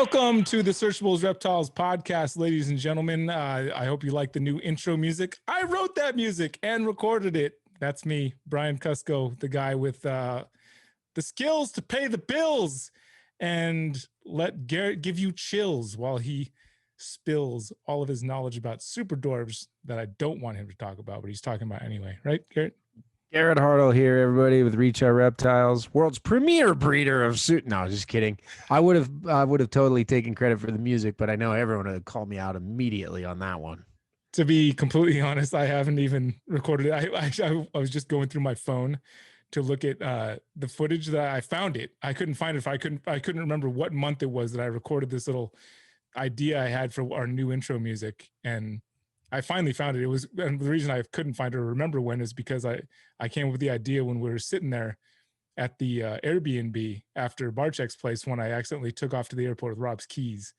Welcome to the Searchables Reptiles podcast, ladies and gentlemen. I hope you like the new intro music. I wrote that music and recorded it. That's me, Brian Cusco, the guy with the skills to pay the bills and let Garrett give you chills while he spills all of his knowledge about super dwarves that I don't want him to talk about, but he's talking about anyway. Right, Garrett? Garrett Hartle here, everybody, with Reptile Reptiles, world's premier breeder of suit. No, just kidding. I would have totally taken credit for the music, but I know everyone would call me out immediately on that one. To be completely honest, I haven't even recorded it. I was just going through my phone to look at the footage that I found it. I couldn't find it. I couldn't remember what month it was that I recorded this little idea I had for our new intro music, and I finally found it. And the reason I couldn't find it or remember when is because I came up with the idea when we were sitting there at the Airbnb after Barczyk's place when I accidentally took off to the airport with Rob's keys.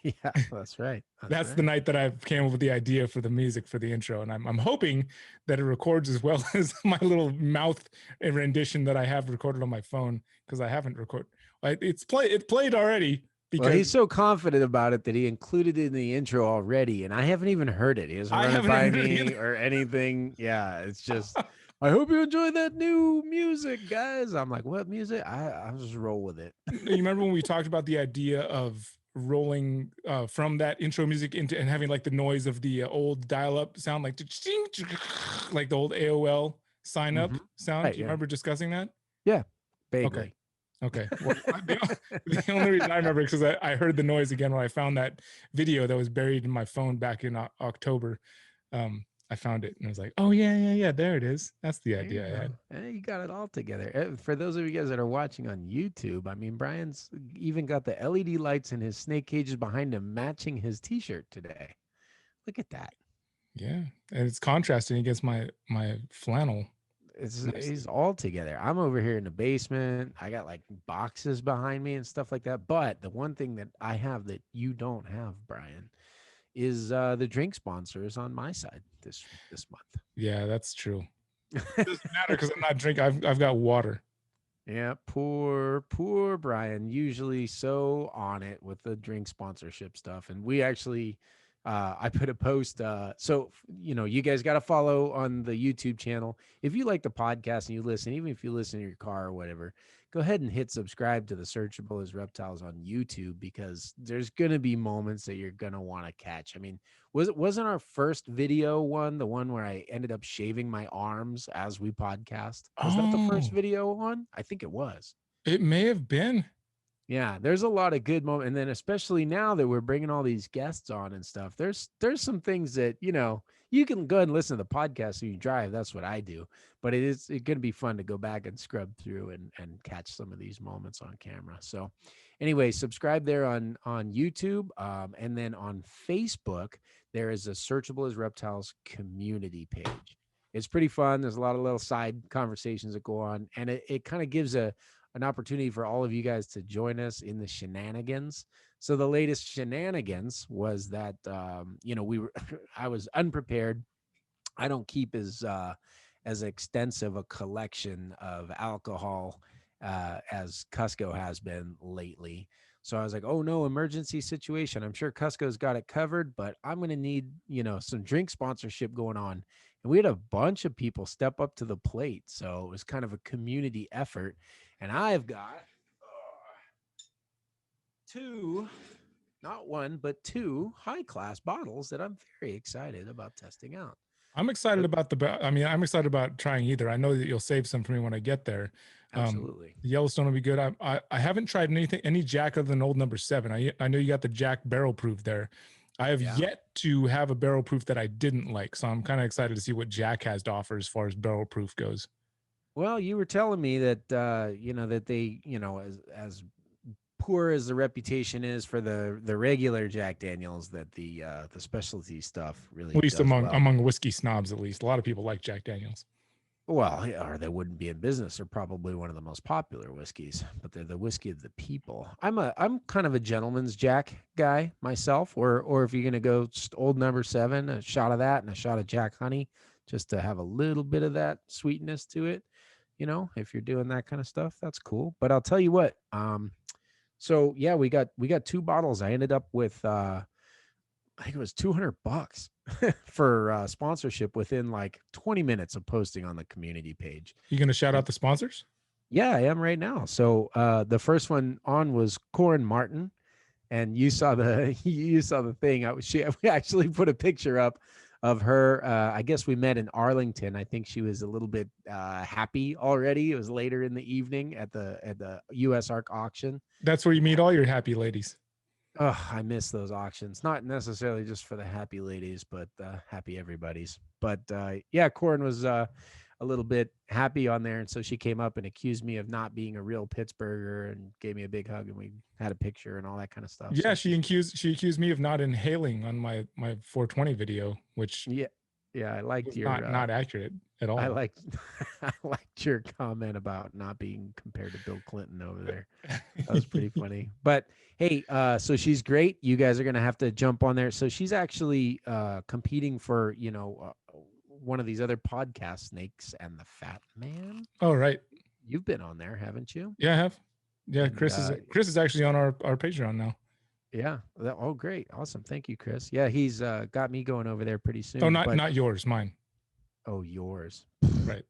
Yeah, that's right. That's the night that I came up with the idea for the music for the intro, and I'm hoping that it records as well as my little mouth rendition that I have recorded on my phone, because I haven't recorded. It played already. Because he's so confident about it that he included it in the intro already, and I haven't even heard it. He hasn't run it by me or anything. Yeah, it's just, I hope you enjoy that new music, guys. I'm like, what music? I'll just roll with it. You remember when we talked about the idea of rolling from that intro music into and having like the noise of the old dial-up sound, like the old AOL sign-up sound? Right, Do you remember discussing that? Yeah, vaguely. Okay. Well, the only reason I remember is because I heard the noise again when I found that video that was buried in my phone back in October. I found it and I was like, oh, yeah. There it is. That's the idea I had. Hey, you got it all together. For those of you guys that are watching on YouTube, I mean, Brian's even got the LED lights in his snake cages behind him matching his T-shirt today. Look at that. Yeah. And it's contrasting against my flannel. He's all together. I'm over here in the basement. I got like boxes behind me and stuff like that. But the one thing that I have that you don't have, Brian, is the drink sponsors on my side this month. Yeah, that's true. It doesn't matter because I'm not drinking. I've got water. Yeah, poor Brian. Usually so on it with the drink sponsorship stuff. And we actually I put a post. So, you guys got to follow on the YouTube channel. If you like the podcast and you listen, even if you listen in your car or whatever, go ahead and hit subscribe to the Searchable as Reptiles on YouTube, because there's going to be moments that you're going to want to catch. I mean, wasn't our first video the one where I ended up shaving my arms as we podcast? Was that the first video one? I think it was. It may have been. Yeah, there's a lot of good moments. And then especially now that we're bringing all these guests on and stuff, there's some things that, you can go ahead and listen to the podcast when you drive. That's what I do. But it's going to be fun to go back and scrub through and catch some of these moments on camera. So anyway, subscribe there on YouTube. And then on Facebook, there is a Searchable as Reptiles community page. It's pretty fun. There's a lot of little side conversations that go on. And it kind of gives an opportunity for all of you guys to join us in the shenanigans. So the latest shenanigans was that, I was unprepared. I don't keep as extensive a collection of alcohol as Cusco has been lately. So I was like, oh no, emergency situation. I'm sure Cusco's got it covered, but I'm going to need, some drink sponsorship going on. And we had a bunch of people step up to the plate. So it was kind of a community effort. And I've got not one, but two high-class bottles that I'm very excited about testing out. I'm excited about I'm excited about trying either. I know that you'll save some for me when I get there. Absolutely. The Yellowstone will be good. I haven't tried any Jack other than old number 7. I know you got the Jack barrel proof there. I have yet to have a barrel proof that I didn't like. So I'm kind of excited to see what Jack has to offer as far as barrel proof goes. Well, you were telling me that, that they, as poor as the reputation is for the regular Jack Daniels, that the specialty stuff really, at least among whiskey snobs, at least a lot of people like Jack Daniels. Well, or they wouldn't be in business. They're probably one of the most popular whiskeys, but they're the whiskey of the people. I'm kind of a gentleman's Jack guy myself, or if you're gonna go just old number 7, a shot of that and a shot of Jack Honey, just to have a little bit of that sweetness to it. If you're doing that kind of stuff, that's cool. But I'll tell you what, So yeah, we got 2 bottles. I ended up with I think it was $200 for sponsorship within like 20 minutes of posting on the community page. You gonna shout And out the sponsors? yeah, I am right now. So the first one on was Corin Martin, and you saw the you saw the thing. We actually put a picture up of her. I guess we met in Arlington. I think she was a little bit happy already. It was later in the evening at the US Arc auction. That's where you meet all your happy ladies. Oh, I miss those auctions. Not necessarily just for the happy ladies, but happy everybody's. But yeah, Corin was a little bit happy on there, and so she came up and accused me of not being a real Pittsburgher and gave me a big hug, and we had a picture and all that kind of stuff. Yeah, So she accused me of not inhaling on my 420 video, which yeah, yeah, I liked was your not accurate at all. I liked I liked your comment about not being compared to Bill Clinton over there. That was pretty funny. But hey, so she's great. You guys are gonna have to jump on there. So she's actually competing for one of these other podcast, Snakes and the Fat Man. Oh, right. You've been on there, haven't you? Yeah, I have. Yeah, And, Chris is actually on our Patreon now. Yeah. Oh, great. Awesome. Thank you, Chris. Yeah, he's got me going over there pretty soon. Oh, not yours, mine. Oh, yours. Right.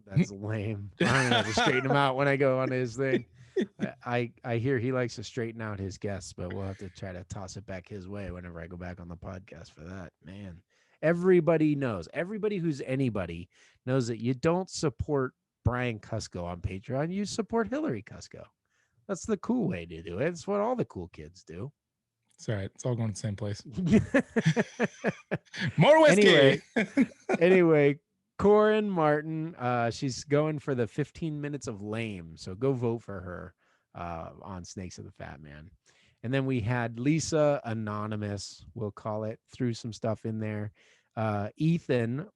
That's lame. I'm gonna have to straighten him out when I go on his thing. I hear he likes to straighten out his guests, but we'll have to try to toss it back his way whenever I go back on the podcast for that. Man, everybody knows. Everybody who's anybody knows that you don't support Brian Cusco on Patreon. You support Hillary Cusco. That's the cool way to do it. It's what all the cool kids do. It's all right. It's all going to the same place. More whiskey. Anyway, Corin Martin, she's going for the 15 minutes of lame. So go vote for her on Snakes of the Fat Man. And then we had Lisa Anonymous, we'll call it, threw some stuff in there. Ethan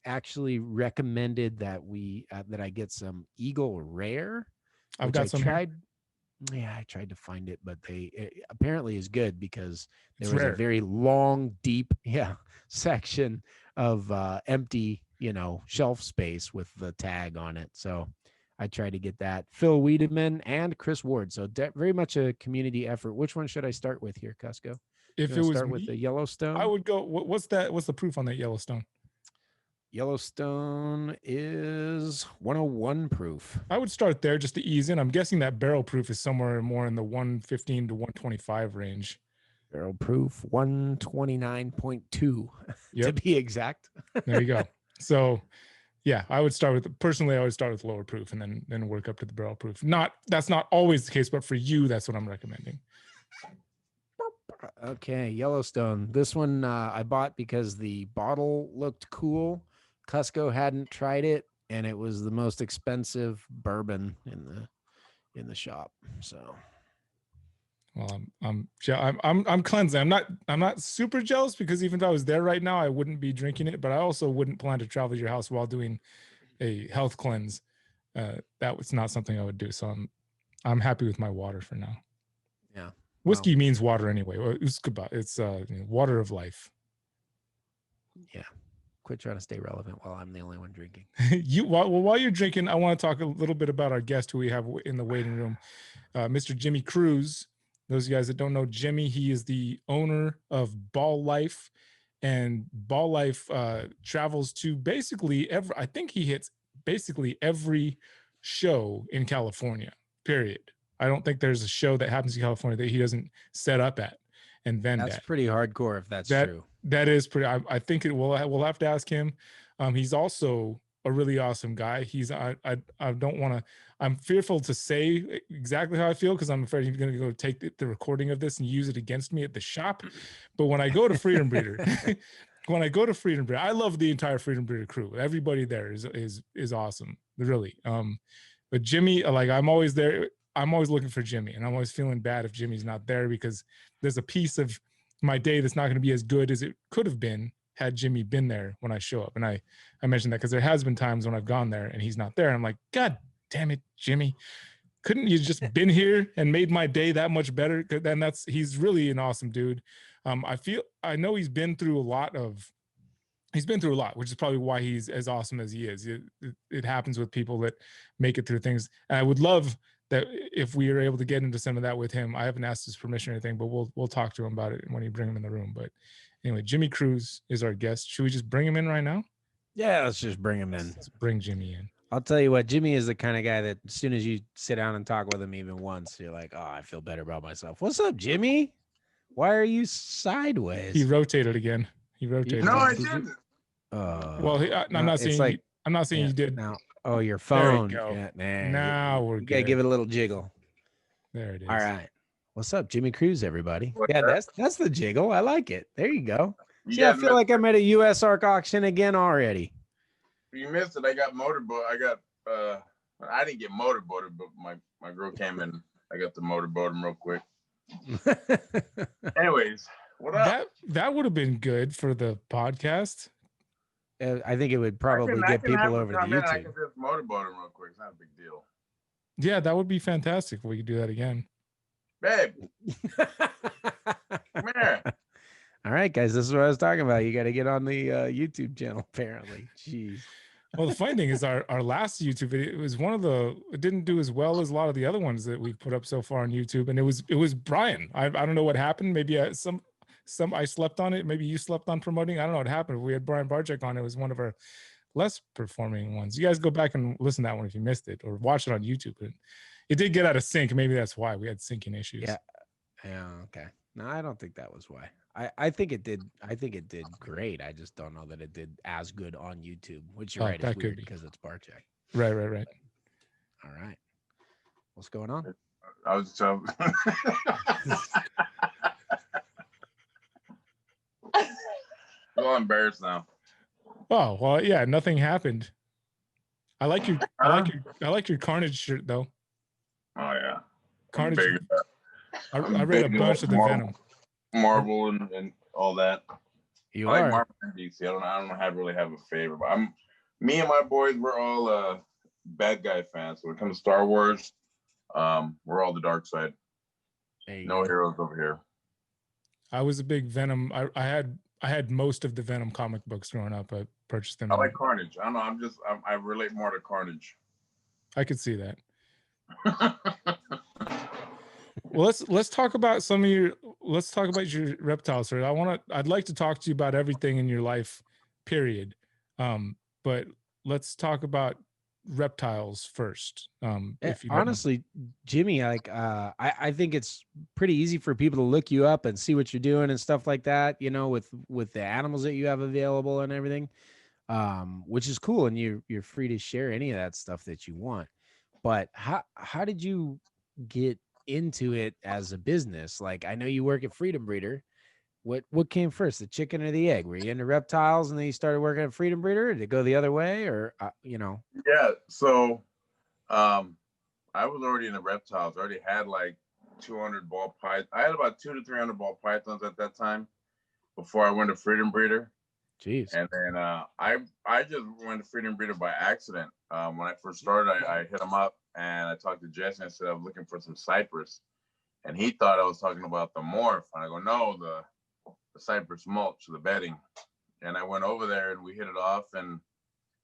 actually recommended that that I get some Eagle Rare. I've got some. Tried. Yeah, I tried to find it, but it apparently is good because there was a very long, deep, section of empty, shelf space with the tag on it. So I tried to get that. Phil Wiedemann and Chris Ward. So very much a community effort. Which one should I start with here, Cusco? If it was start with the Yellowstone, I would go. What's that? What's the proof on that Yellowstone? Yellowstone is 101 proof. I would start there just to ease in. I'm guessing that barrel proof is somewhere more in the 115 to 125 range. Barrel proof 129.2 to be exact. There you go. So yeah, I would start with lower proof and then work up to the barrel proof. That's not always the case, but for you, that's what I'm recommending. Okay, Yellowstone. This one I bought because the bottle looked cool. Cusco hadn't tried it, and it was the most expensive bourbon in the shop. So, well, I'm cleansing. I'm not super jealous because even if I was there right now, I wouldn't be drinking it. But I also wouldn't plan to travel to your house while doing a health cleanse. That was not something I would do. So I'm happy with my water for now. Yeah. Whiskey means water anyway. It's water of life. Yeah. Quit trying to stay relevant while I'm the only one drinking. While you're drinking, I want to talk a little bit about our guest who we have in the waiting room, Mr. Jimmy Cruz. Those of you guys that don't know Jimmy, he is the owner of Ball Life, and Ball Life travels to basically I think he hits basically every show in California, period. I don't think there's a show that happens in California that he doesn't set up at and vend at. That's pretty hardcore if that's true. That is pretty. I think we'll have to ask him. He's also a really awesome guy. I don't want to. I'm fearful to say exactly how I feel because I'm afraid he's going to go take the recording of this and use it against me at the shop. But when I go to Freedom Breeder, I love the entire Freedom Breeder crew. Everybody there is awesome, really. But Jimmy, I'm always there. I'm always looking for Jimmy, and I'm always feeling bad if Jimmy's not there because there's a piece of my day that's not going to be as good as it could have been had Jimmy been there when I show up. And I mentioned that because there has been times when I've gone there and he's not there. And I'm like, God damn it, Jimmy. Couldn't you just been here and made my day that much better? Then he's really an awesome dude. I know he's been through a lot, which is probably why he's as awesome as he is. It happens with people that make it through things. And I would love that if we are able to get into some of that with him. I haven't asked his permission or anything, but we'll talk to him about it when you bring him in the room. But anyway, Jimmy Cruz is our guest. Should we just bring him in right now? Yeah, let's just bring him in. Let's bring Jimmy in. I'll tell you what, Jimmy is the kind of guy that as soon as you sit down and talk with him even once, you're like, oh, I feel better about myself. What's up, Jimmy? Why are you sideways? He rotated again. He rotated. No, I didn't. Well, I'm not saying. I'm not saying you did. Now, oh, your phone. There we go. Yeah, Now we're good. You gotta give it a little jiggle. There it is. All right. What's up, Jimmy Cruz, everybody? What's yeah, up? that's the jiggle. I like it. There you go. See, Yeah, I feel like I'm at a US ARC auction again already. you missed it. I got motorboat. I didn't get motorboated, but my girl came in. I got the motorboat him real quick. Anyways, what up? That would have been good for the podcast. I think it would probably get people over to I YouTube. can just motorboat him real quick. It's not a big deal. Yeah, that would be fantastic if we could do that again. Babe, come here. All right, guys, this is what I was talking about. You got to get on the YouTube channel, apparently. Jeez. Well, the funny thing is our last YouTube video, it was it didn't do as well as a lot of the other ones that we've put up so far on YouTube. And it was Brian. I don't know what happened. Maybe I slept on it. Maybe you slept on promoting. I don't know what happened. We had Brian Barczyk on. It was one of our less performing ones. You guys go back and listen to that one if you missed it, or watch it on YouTube. It did get out of sync. Maybe that's why we had syncing issues. Yeah. Okay. No, I don't think that was why. I think it did. I think it did great. I just don't know that it did as good on YouTube, which you're right. It's weird because it's Barczyk. Right. All right. What's going on? I was so I'm all embarrassed now. Oh, well, yeah, nothing happened. I like your Carnage shirt though. Oh yeah. Carnage. I read a bunch of the Venom. Marvel and all that. You I are. like Marvel and DC. I don't really have a favorite, but me and my boys, we're all bad guy fans. So when it comes to Star Wars, we're all the dark side. No heroes over here. I was a big Venom. I had most of the Venom comic books growing up. I purchased them. I like Carnage. I don't know. I relate more to Carnage. I could see that. Well, let's talk about your reptiles, sir. I'd like to talk to you about everything in your life, period. But let's talk about reptiles first. If you honestly, Jimmy, I think it's pretty easy for people to look you up and see what you're doing and stuff like that, with the animals that you have available and everything, which is cool. And you're free to share any of that stuff that you want. But how did you get into it as a business? Like, I know you work at Freedom Breeder. What came first, the chicken or the egg? Were you into reptiles and then you started working at Freedom Breeder? Did it go the other way, or Yeah. So, I was already in the reptiles. I already had like 200 ball pythons. I had about 200 to 300 ball pythons at that time before I went to Freedom Breeder. Jeez. And then I just went to Freedom Breeder by accident. When I first started, I hit him up and I talked to Jesse and I said I was looking for some cypress, and he thought I was talking about the morph. And I go, no, the cypress mulch, the bedding. And I went over there and we hit it off, and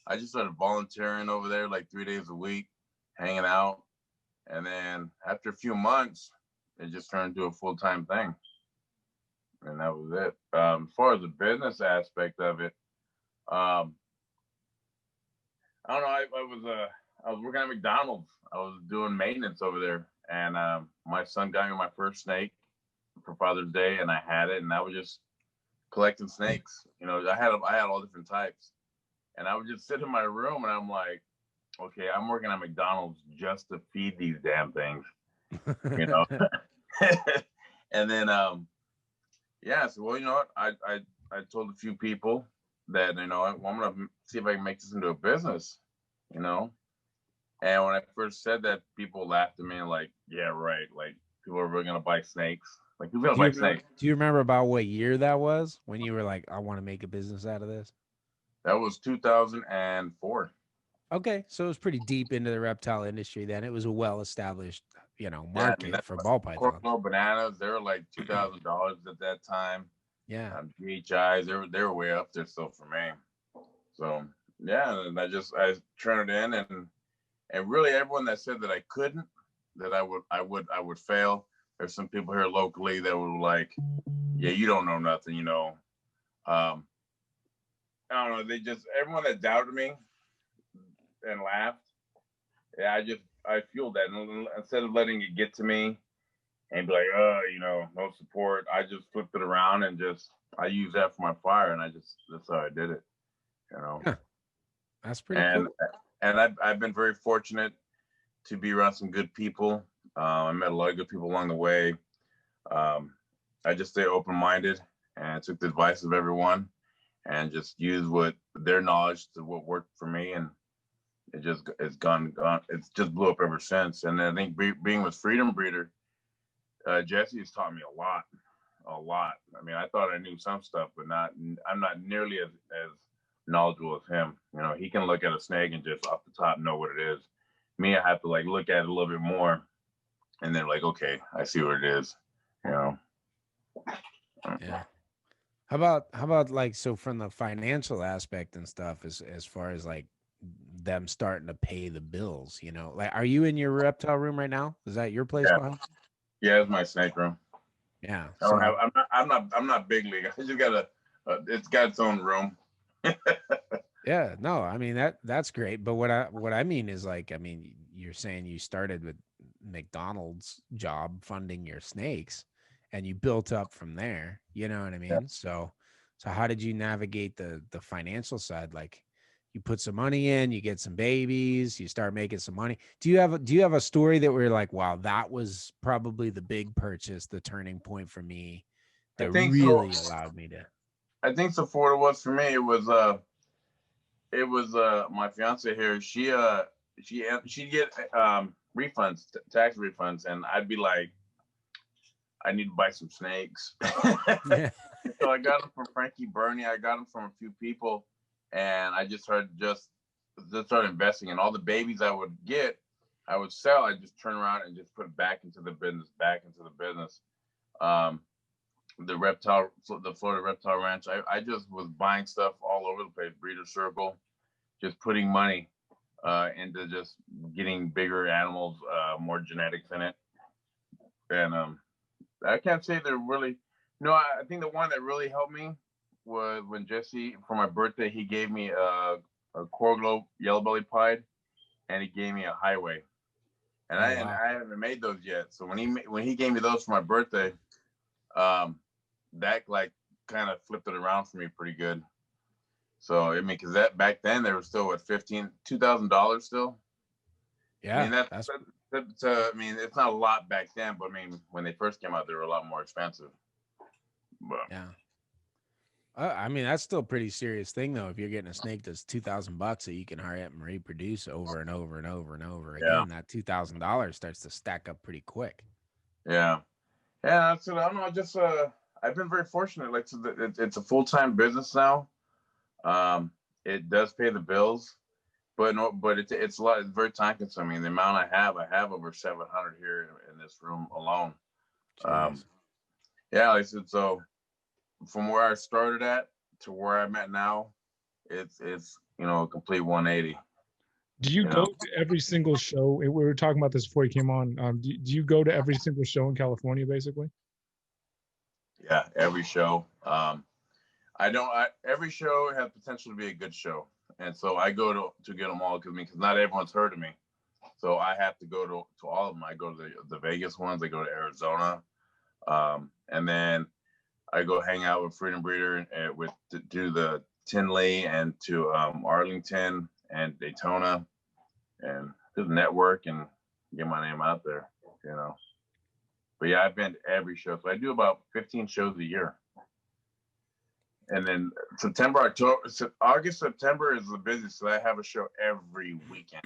I just started volunteering over there like 3 days a week, hanging out. And then after a few months, it just turned into a full-time thing. And that was it. As far as the business aspect of it, I don't know. I was working at McDonald's. I was doing maintenance over there, and my son got me my first snake for Father's Day, and I had it, and I was just collecting snakes. I had all different types, and I would just sit in my room, and I'm like, okay, I'm working at McDonald's just to feed these damn things, And then yeah, so well, you know what? I told a few people that, I'm gonna see if I can make this into a business, And when I first said that, people laughed at me and like, yeah, right. Like, people are really gonna buy snakes. Like, who's gonna buy snakes? Do you remember about what year that was when you were like, I want to make a business out of this? That was 2004. Okay, so it was pretty deep into the reptile industry then. It was a well-established, market for ball pythons. Cornrow bananas, they were like $2,000 at that time. Yeah. GHIs, they were way up there still for me. So yeah, and I turned it in, and really everyone that said that I couldn't, that I would fail. There's some people here locally that were like, yeah, you don't know nothing, you know. I don't know. They just, everyone that doubted me and laughed. Yeah, I fueled that. And instead of letting it get to me and be like, you know, no support, I just flipped it around and I used that for my fire. And that's how I did it, you know. Huh. That's pretty cool. And I've been very fortunate to be around some good people. I met a lot of good people along the way. I just stay open-minded and took the advice of everyone and just used what their knowledge to what worked for me. And it's gone. It's just blew up ever since. And I think being with Freedom Breeder, Jesse has taught me a lot. I mean, I thought I knew some stuff, but I'm not nearly as knowledgeable as him. You know, he can look at a snake and just off the top know what it is. Me, I have to like look at it a little bit more and then like, okay, I see what it is, you know. Yeah. How about like, so from the financial aspect and stuff, as far as like them starting to pay the bills, you know, like, are you in your reptile room right now? Is that your place, Behind? Yeah, it's my snake room. Yeah. I'm not big league. I just got it's got its own room. Yeah, no, I mean that's great. But what I mean is, like, I mean, you're saying you started with McDonald's job funding your snakes and you built up from there, you know what I mean? Yeah. So how did you navigate the financial side? Like, you put some money in, you get some babies, you start making some money. Do you have a story that we're like, wow, that was probably the big purchase, the turning point for me that really allowed me to? I think so. For what it was for me, it was my fiance here. She'd get refunds, tax refunds, and I'd be like, I need to buy some snakes. So I got them from Frankie Burney. I got them from a few people, and I just started investing. And all the babies I would get, I would sell. I just turn around and just put it back into the business. The Florida Reptile Ranch. I just was buying stuff all over the place. Breeder Circle, just putting money into just getting bigger animals, more genetics in it. And I can't say they're really. No, I think the one that really helped me was when Jesse, for my birthday, he gave me a Coral Globe yellow belly pied, and he gave me a Highway. And I haven't made those yet. So when he gave me those for my birthday, that like kind of flipped it around for me pretty good. So I mean, because that back then they were still at $2,000 still. Yeah, I mean I mean, it's not a lot back then, but I mean, when they first came out, they were a lot more expensive. But, yeah. I mean, that's still a pretty serious thing, though. If you're getting a snake that's $2,000 that you can hurry up and reproduce over and over and over and over again, that $2,000 starts to stack up pretty quick. Yeah. Yeah. So I don't know. I just I've been very fortunate. Like, it's a full-time business now. It does pay the bills, but it's a lot. It's very time consuming. The amount I have over 700 here in this room alone. Yeah, like I said, so from where I started at to where I'm at now, it's you know, a complete 180. Do you go to every single show? We were talking about this before you came on. Do you go to every single show in California, basically? Yeah, every show. Every show has potential to be a good show, and so I go to get them all because not everyone's heard of me, so I have to go to all of them. I go to the Vegas ones. I go to Arizona, and then I go hang out with Freedom Breeder to do the Tinley and to Arlington and Daytona, and just network and get my name out there, you know. But yeah, I've been to every show. So I do about 15 shows a year. And then August, September is the busiest. So I have a show every weekend.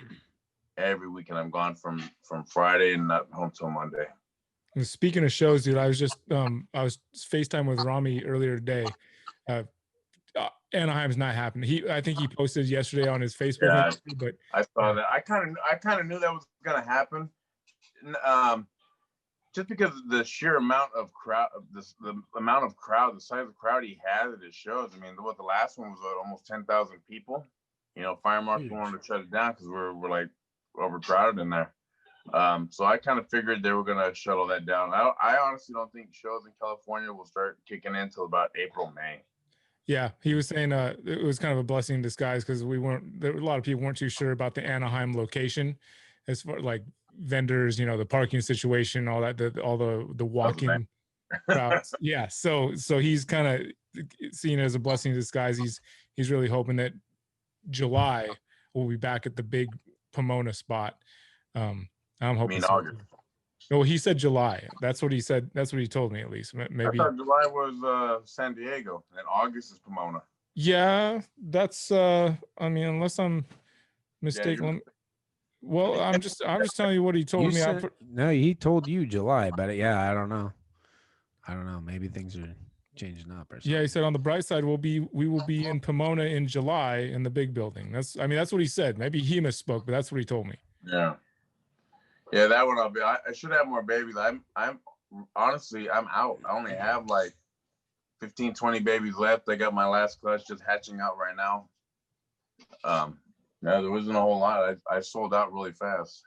Every weekend I'm gone from Friday and not home till Monday. And speaking of shows, dude, I was just I was FaceTime with Rami earlier today. Anaheim's not happening. I think he posted yesterday on his Facebook. Yeah, but I saw that. I kind of knew that was gonna happen. Just because of the sheer amount of crowd, the size of crowd he had at his shows. I mean, the last one was almost 10,000 people. You know, fire marshal wanted to shut it down because we're like overcrowded in there. So I kind of figured they were gonna shuttle that down. I honestly don't think shows in California will start kicking in until about April, May. Yeah, he was saying it was kind of a blessing in disguise because we weren't there. A lot of people weren't too sure about the Anaheim location, as far like vendors, the parking situation, all that, all the walk-in crowds. Yeah, so he's kind of seeing it as a blessing in disguise. He's really hoping that July we'll be back at the big Pomona spot. I'm hoping so. August. No, he said July. That's what he said. That's what he told me, at least. Maybe. I thought July was San Diego, and August is Pomona. Yeah, that's. I mean, unless I'm mistaken. Yeah, well, I'm just telling you what he told me. No, he told you July, but yeah, I don't know. Maybe things are changing up or something. Yeah, he said on the bright side, we will be in Pomona in July in the big building. That's what he said. Maybe he misspoke, but that's what he told me. Yeah. Yeah, that one I'll be. I should have more babies. I'm honestly, I'm out. I only have like 15, 20 babies left. I got my last clutch just hatching out right now. No, there wasn't a whole lot. I sold out really fast.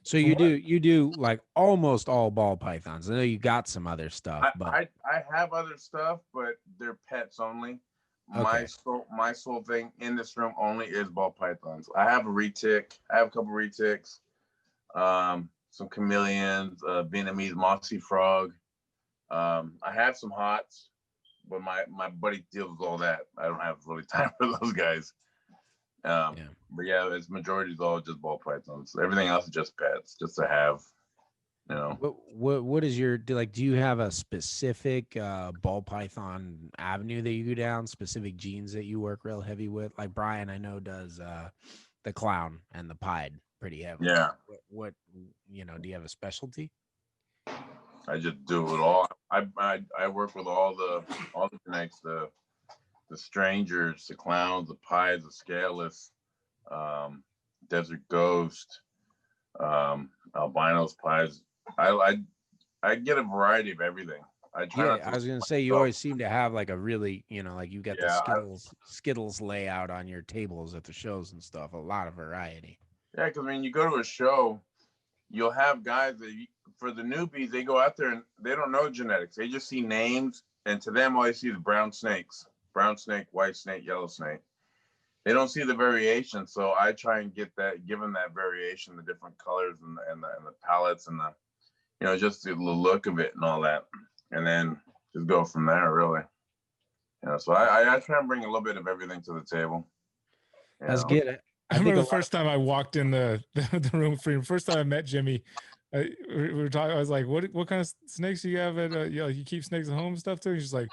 So you do like almost all ball pythons. I know you got some other stuff, but I have other stuff, but they're pets only. Okay. My sole thing in this room only is ball pythons. I have a retic. I have a couple retics. Some chameleons, Vietnamese mossy frog. I have some hots, but my buddy deals with all that. I don't have really time for those guys. But yeah, its majority is all just ball pythons. Everything else is just pets, just to have. What is your do you have a specific ball python avenue that you go down? Specific genes that you work real heavy with? Like Brian, I know does the clown and the pied pretty heavy. Yeah. What do you have a specialty? I just do it all. I work with all the genetics, the strangers, the clowns, the pies, the scaleless, desert ghost, albinos, pies. I get a variety of everything. I was gonna say you always seem to have like a really, like you got the Skittles layout on your tables at the shows and stuff. A lot of variety. Yeah, because when you go to a show, you'll have guys that for the newbies, they go out there and they don't know genetics. They just see names, and to them, all they see is brown snakes, brown snake, white snake, yellow snake. They don't see the variation, so I try and give them that variation, the different colors and the palettes and the, just the look of it and all that, and then just go from there, really. So I try and bring a little bit of everything to the table. Let's get it. I remember the first time I walked in the room for you. First time I met Jimmy, we were talking. I was like, "What kind of snakes do you have at? You keep snakes at home and stuff too?" And she's like,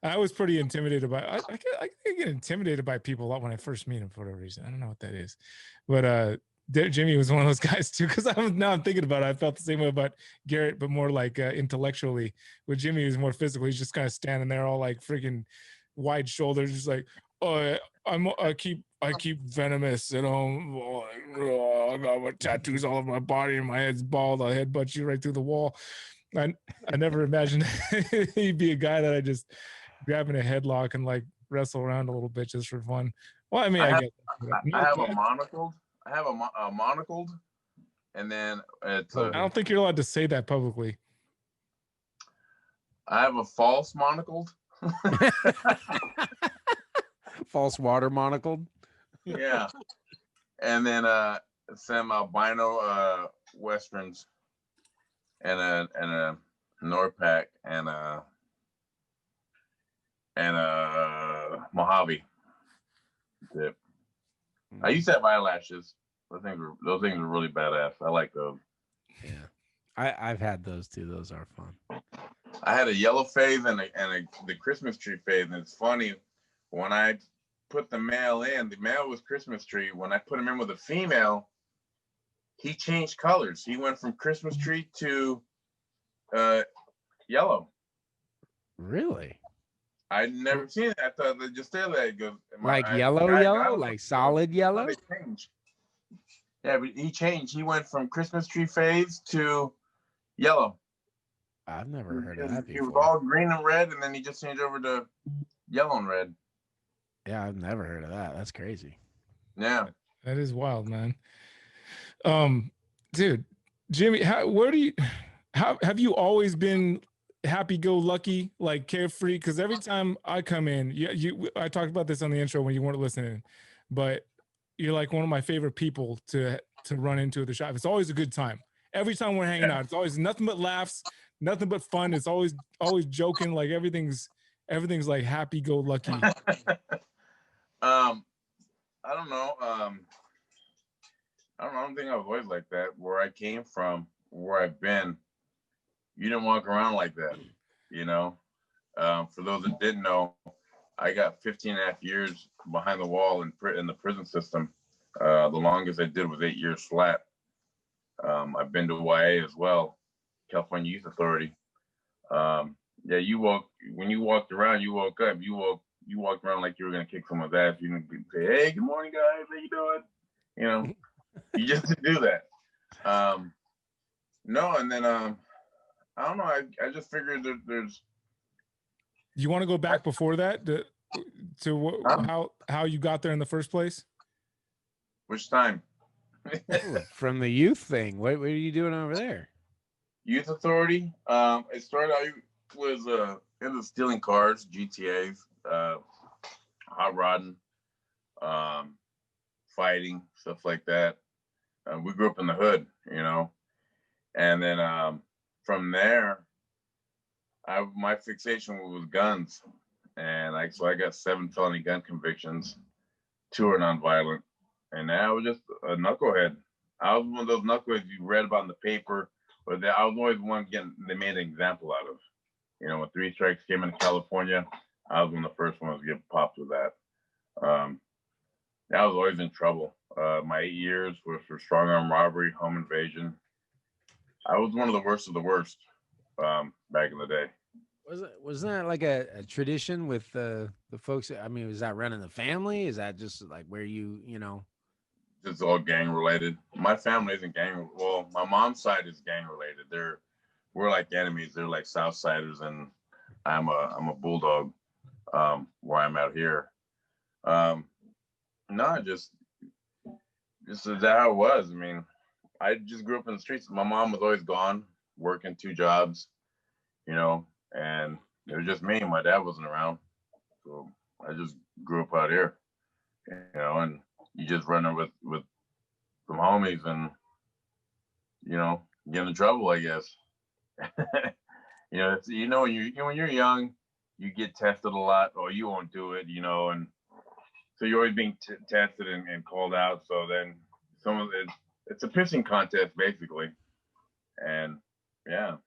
"I was pretty intimidated by. I get intimidated by people a lot when I first meet them for whatever reason. I don't know what that is, but Jimmy was one of those guys too. Because now I'm thinking about it. I felt the same way about Garrett, but more like intellectually. With Jimmy, he was more physical. He's just kind of standing there, all like freaking wide shoulders, just like, "Oh, I keep venomous at home. I got my tattoos all over my body and my head's bald. I'll headbutt you right through the wall." I never imagined he'd be a guy that I just grab in a headlock and like wrestle around a little bit just for fun. Well, I mean, I have a monocled. I have a monocled, and then it's. I don't think you're allowed to say that publicly. I have a false monocled. False water monocled. Yeah, and then some albino westerns, and a Norpac and a Mojave. Tip. I used to have eyelashes. Those things were really badass. I like those. Yeah, I've had those too. Those are fun. I had a yellow phase and the Christmas tree phase, and it's funny when I put the male in. The male was Christmas tree. When I put him in with a female, he changed colors. He went from Christmas tree to yellow. Really? I'd never seen it. I thought they just said that. It goes, like yellow, like solid yellow. Yeah, but he changed. He went from Christmas tree phase to yellow. I've never heard of that before. He was all green and red, and then he just changed over to yellow and red. Yeah, I've never heard of that. That's crazy. Yeah, that is wild, man. Dude, Jimmy, how have you always been happy-go-lucky, like carefree? Because every time I come in, I talked about this on the intro when you weren't listening, but you're like one of my favorite people to run into at the shop. It's always a good time. Every time we're hanging out, it's always nothing but laughs, nothing but fun. It's always joking. Like everything's like happy-go-lucky. I don't know. I don't think I was always like that. Where I came from, where I've been, you didn't walk around like that, you know. For those that didn't know, I got 15 and a half years behind the wall in the prison system. The longest I did was 8 years flat. I've been to YA as well, California Youth Authority. Yeah, when you walked around, you woke up, you walked around like you were gonna kick someone's ass. You didn't say, "Hey, good morning, guys. How you doing?" You know, you just didn't do that. No, and then I don't know. I just figured that there's. You want to go back before that to how you got there in the first place? Which time? From the youth thing. What are you doing over there? Youth Authority. It started. I was into stealing cars, GTAs, hot rodding, fighting, stuff like that. We grew up in the hood, you know, and then from there, my fixation was guns, and I got 7 felony gun convictions, 2 are nonviolent, and I was just a knucklehead. I was one of those knuckleheads you read about in the paper, but I was always one they made an example out of. You know, when 3 strikes came into California, I was one of the first ones to get popped with that. I was always in trouble. My 8 years was for strong arm robbery, home invasion. I was one of the worst back in the day. Wasn't that like a tradition with the folks? I mean, was that running the family? Is that just like where you know? It's all gang related. My family isn't gang. Well, my mom's side is gang related. We're like enemies. They're like Southsiders, and I'm a bulldog. Where I'm out here. No, just is that how it was. I mean, I just grew up in the streets. My mom was always gone, working 2 jobs, you know, and it was just me. My dad wasn't around, so I just grew up out here, you know. And you just run with some homies, and you know, get in trouble, I guess. When you're young, you get tested a lot, or you won't do it, you know, and so you're always being tested and called out. So then it's a pissing contest basically, and yeah,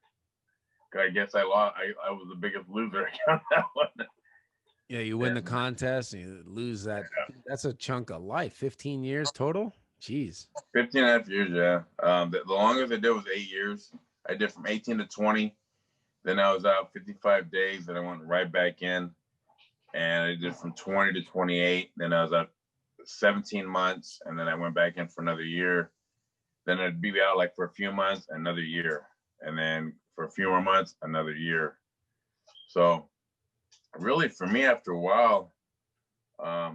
I guess I lost. I was the biggest loser on that one. Yeah, you win the contest and you lose that. Yeah. That's a chunk of life. 15 years total. Jeez. 15 and a half years, yeah. The longest I did was 8 years. I did from 18 to 20. Then I was out 55 days. Then I went right back in. And I did from 20 to 28. Then I was out 17 months. And then I went back in for another year. Then I'd be out like for a few months, another year. And then for a few more months, another year. So really, for me, after a while, I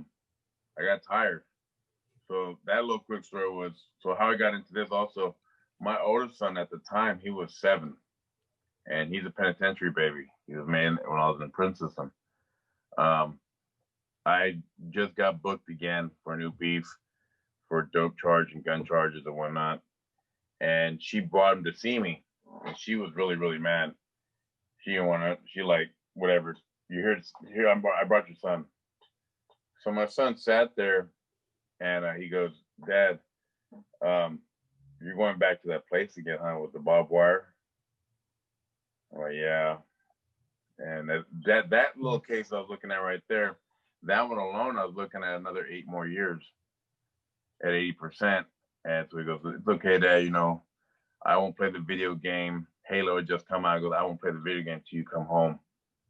got tired. So that little quick story was, so how I got into this also, my oldest son at the time, he was 7. And he's a penitentiary baby. He was made when I was in the prison system. I just got booked again for a new beef for dope charge and gun charges and whatnot. And she brought him to see me. And she was really, really mad. She didn't want to, she like, whatever. Here, I brought your son. So my son sat there and he goes, "Dad, you're going back to that place again, huh, with the barbed wire?" I'm like, "Yeah." And that little case I was looking at right there, that one alone, I was looking at another 8 more years at 80%. And so he goes, "It's okay, Dad, you know, I won't play the video game. Halo had just come out. I go, I won't play the video game till you come home."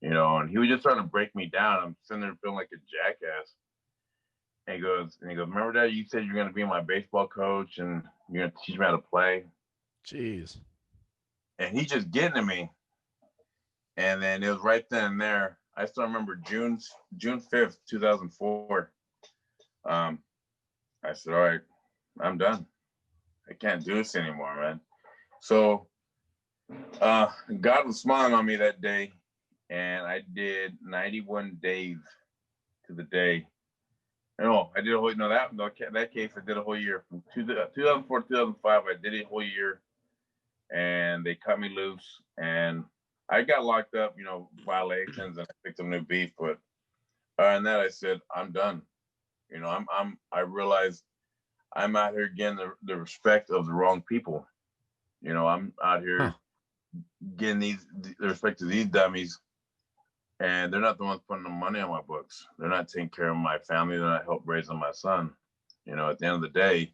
You know, and he was just trying to break me down. I'm sitting there feeling like a jackass. And he goes, "Remember, Dad, you said you're going to be my baseball coach and you're going to teach me how to play." Jeez. And he's just getting to me. And then it was right then and there. I still remember June 5th, 2004. I said, "All right, I'm done. I can't do this anymore, man." So God was smiling on me that day, and I did 91 days to the day. No, I did a whole that case I did a whole year from 2004 to 2005. I did a whole year, and they cut me loose, and I got locked up, violations, and I picked up new beef. But and that I said, I'm done. I realized I'm out here getting the respect of the wrong people. I'm out here getting the respect of these dummies, and they're not the ones putting the money on my books. They're not taking care of my family. They're not helping raising my son. At the end of the day,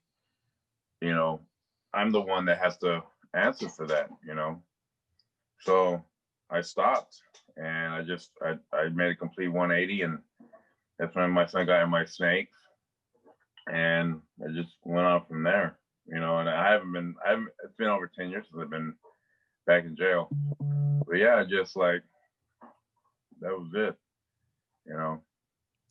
I'm the one that has to answer for that. So I stopped, and I made a complete 180, and that's when my son got in my snakes, and I just went on from there. And it's been over 10 years since I've been back in jail. But yeah, just like that was it.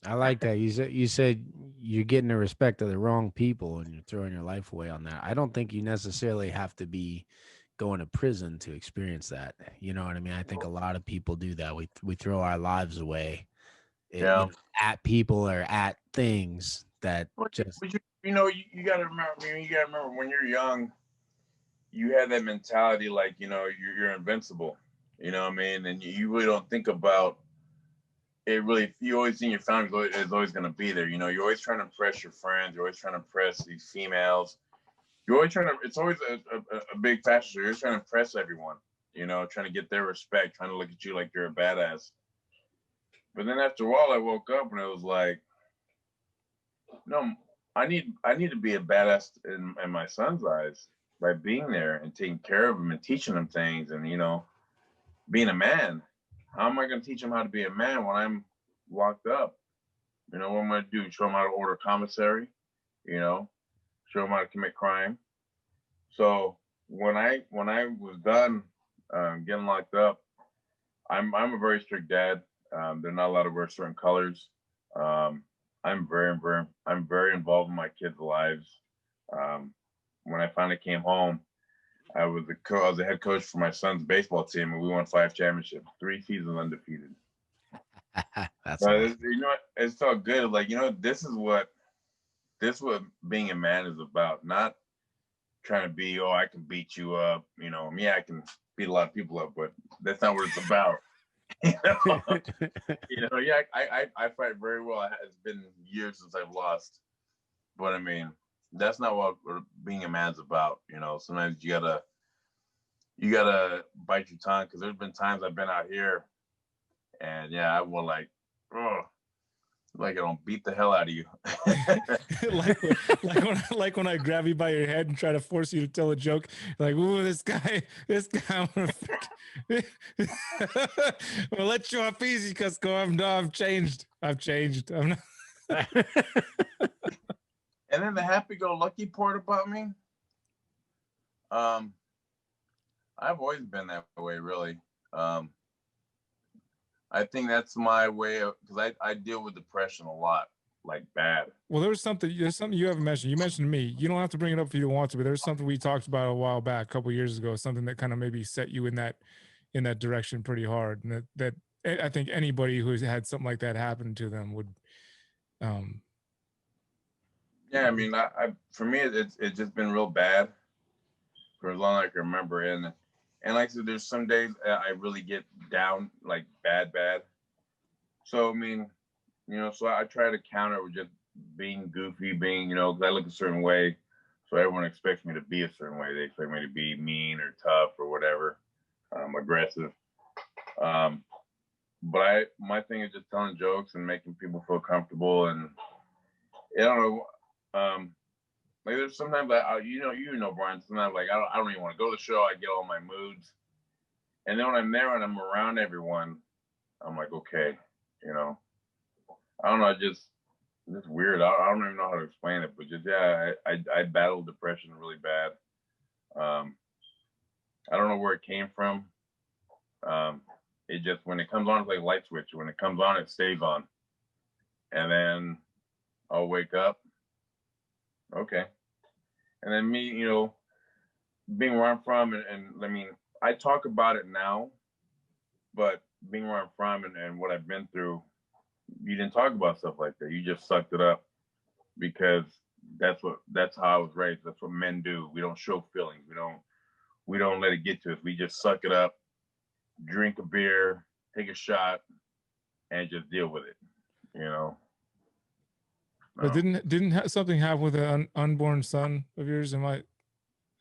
I like that. You said you're getting the respect of the wrong people and you're throwing your life away on that. I don't think you necessarily have to be going to prison to experience that. You know what I mean? I think a lot of people do that. We throw our lives away at people or at things that just. But you gotta remember. You gotta remember when you're young, you have that mentality like you're invincible. You know what I mean? And you really don't think about it. Really, you always think your family is always going to be there. You're always trying to impress your friends. You're always trying to impress these females. You're always trying to. It's always a big factor. You're trying to impress everyone. Trying to get their respect. Trying to look at you like you're a badass. But then after a while, I woke up and it was like, no, I need to be a badass in my son's eyes by being there and taking care of him and teaching him things and being a man. How am I going to teach him how to be a man when I'm locked up? What am I going to do? Show him how to order commissary? Show him how to commit crime? So when I was done getting locked up, I'm a very strict dad. They're not allowed to wear certain colors. I'm very involved in my kids' lives. When I finally came home, I was the head coach for my son's baseball team, and we won 5 championships, 3 seasons undefeated. That's awesome. It felt good. Like this is what being a man is about. Not trying to be, I can beat you up. I can beat a lot of people up, but that's not what it's about. I fight very well. It's been years since I've lost, but I mean, that's not what being a man's about. Sometimes you gotta bite your tongue, because there's been times I've been out here and I will like I don't beat the hell out of you. like when I grab you by your head and try to force you to tell a joke, like, ooh, this guy, I'm gonna we'll let you off easy, Cusco. I've changed. I'm not. And then the happy-go-lucky part about me, I've always been that way, really. I think that's my way of, because I deal with depression a lot, like bad. Well, there's something you haven't mentioned. You mentioned to me. You don't have to bring it up if you don't want to, but there's something we talked about a while back, a couple of years ago, something that kind of maybe set you in that direction pretty hard. And that I think anybody who's had something like that happen to them would. Yeah, I mean, for me, it's just been real bad for as long as I can remember. And like I said, there's some days I really get down, like bad. So, I mean, so I try to counter with just being goofy, because I look a certain way. So everyone expects me to be a certain way. They expect me to be mean or tough or whatever, aggressive. But my thing is just telling jokes and making people feel comfortable. And I don't know, like there's sometimes Brian, sometimes like I don't even want to go to the show. I get all my moods, and then when I'm there and I'm around everyone, I'm like, okay, I don't know, just weird. I don't even know how to explain it, but just I battled depression really bad. I don't know where it came from. It just, when it comes on, it's like a light switch. When it comes on, it stays on, and then I'll wake up. Okay. And then me, being where I'm from, and I mean, I talk about it now, but being where I'm from and what I've been through, you didn't talk about stuff like that. You just sucked it up because that's how I was raised. That's what men do. We don't show feelings. We don't let it get to us. We just suck it up, drink a beer, take a shot, and just deal with it. You know. But didn't something happen with an unborn son of yours?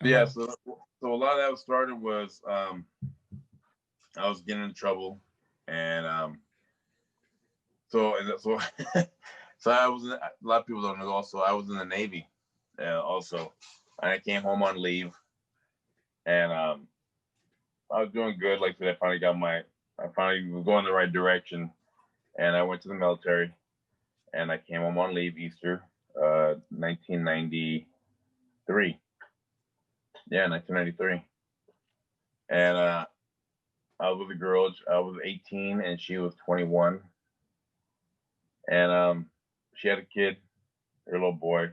Yeah. So a lot of that started was I was getting in trouble, and so so I was a lot of people don't know. Also, I was in the Navy. Also, I came home on leave, and I was doing good. Like I said, I finally was going the right direction, and I went to the military, and I came home on leave Easter, 1993. Yeah, 1993, and I was with a girl. I was 18, and she was 21, and she had a kid, her little boy,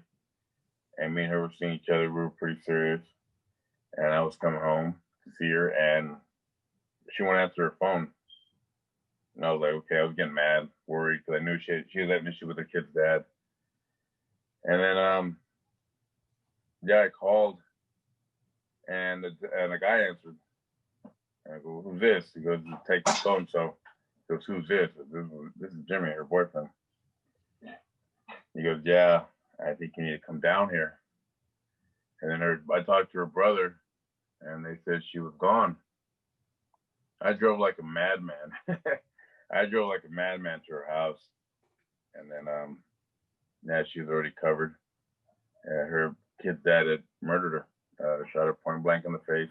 and me and her were seeing each other. We were pretty serious, and I was coming home to see her, and she wouldn't answer her phone. And I was like, okay, I was getting mad, worried, because I knew she was having an issue with her kid's dad. And then, yeah, I called, and the guy answered. And I go, who's this? He goes, take the phone. So he goes, who's this? This is Jimmy, her boyfriend. He goes, yeah, I think you need to come down here. And then I talked to her brother, and they said she was gone. I drove like a madman. I drove like a madman to her house. And then, yeah, she was already covered. Her kid's dad had murdered her, shot her point blank in the face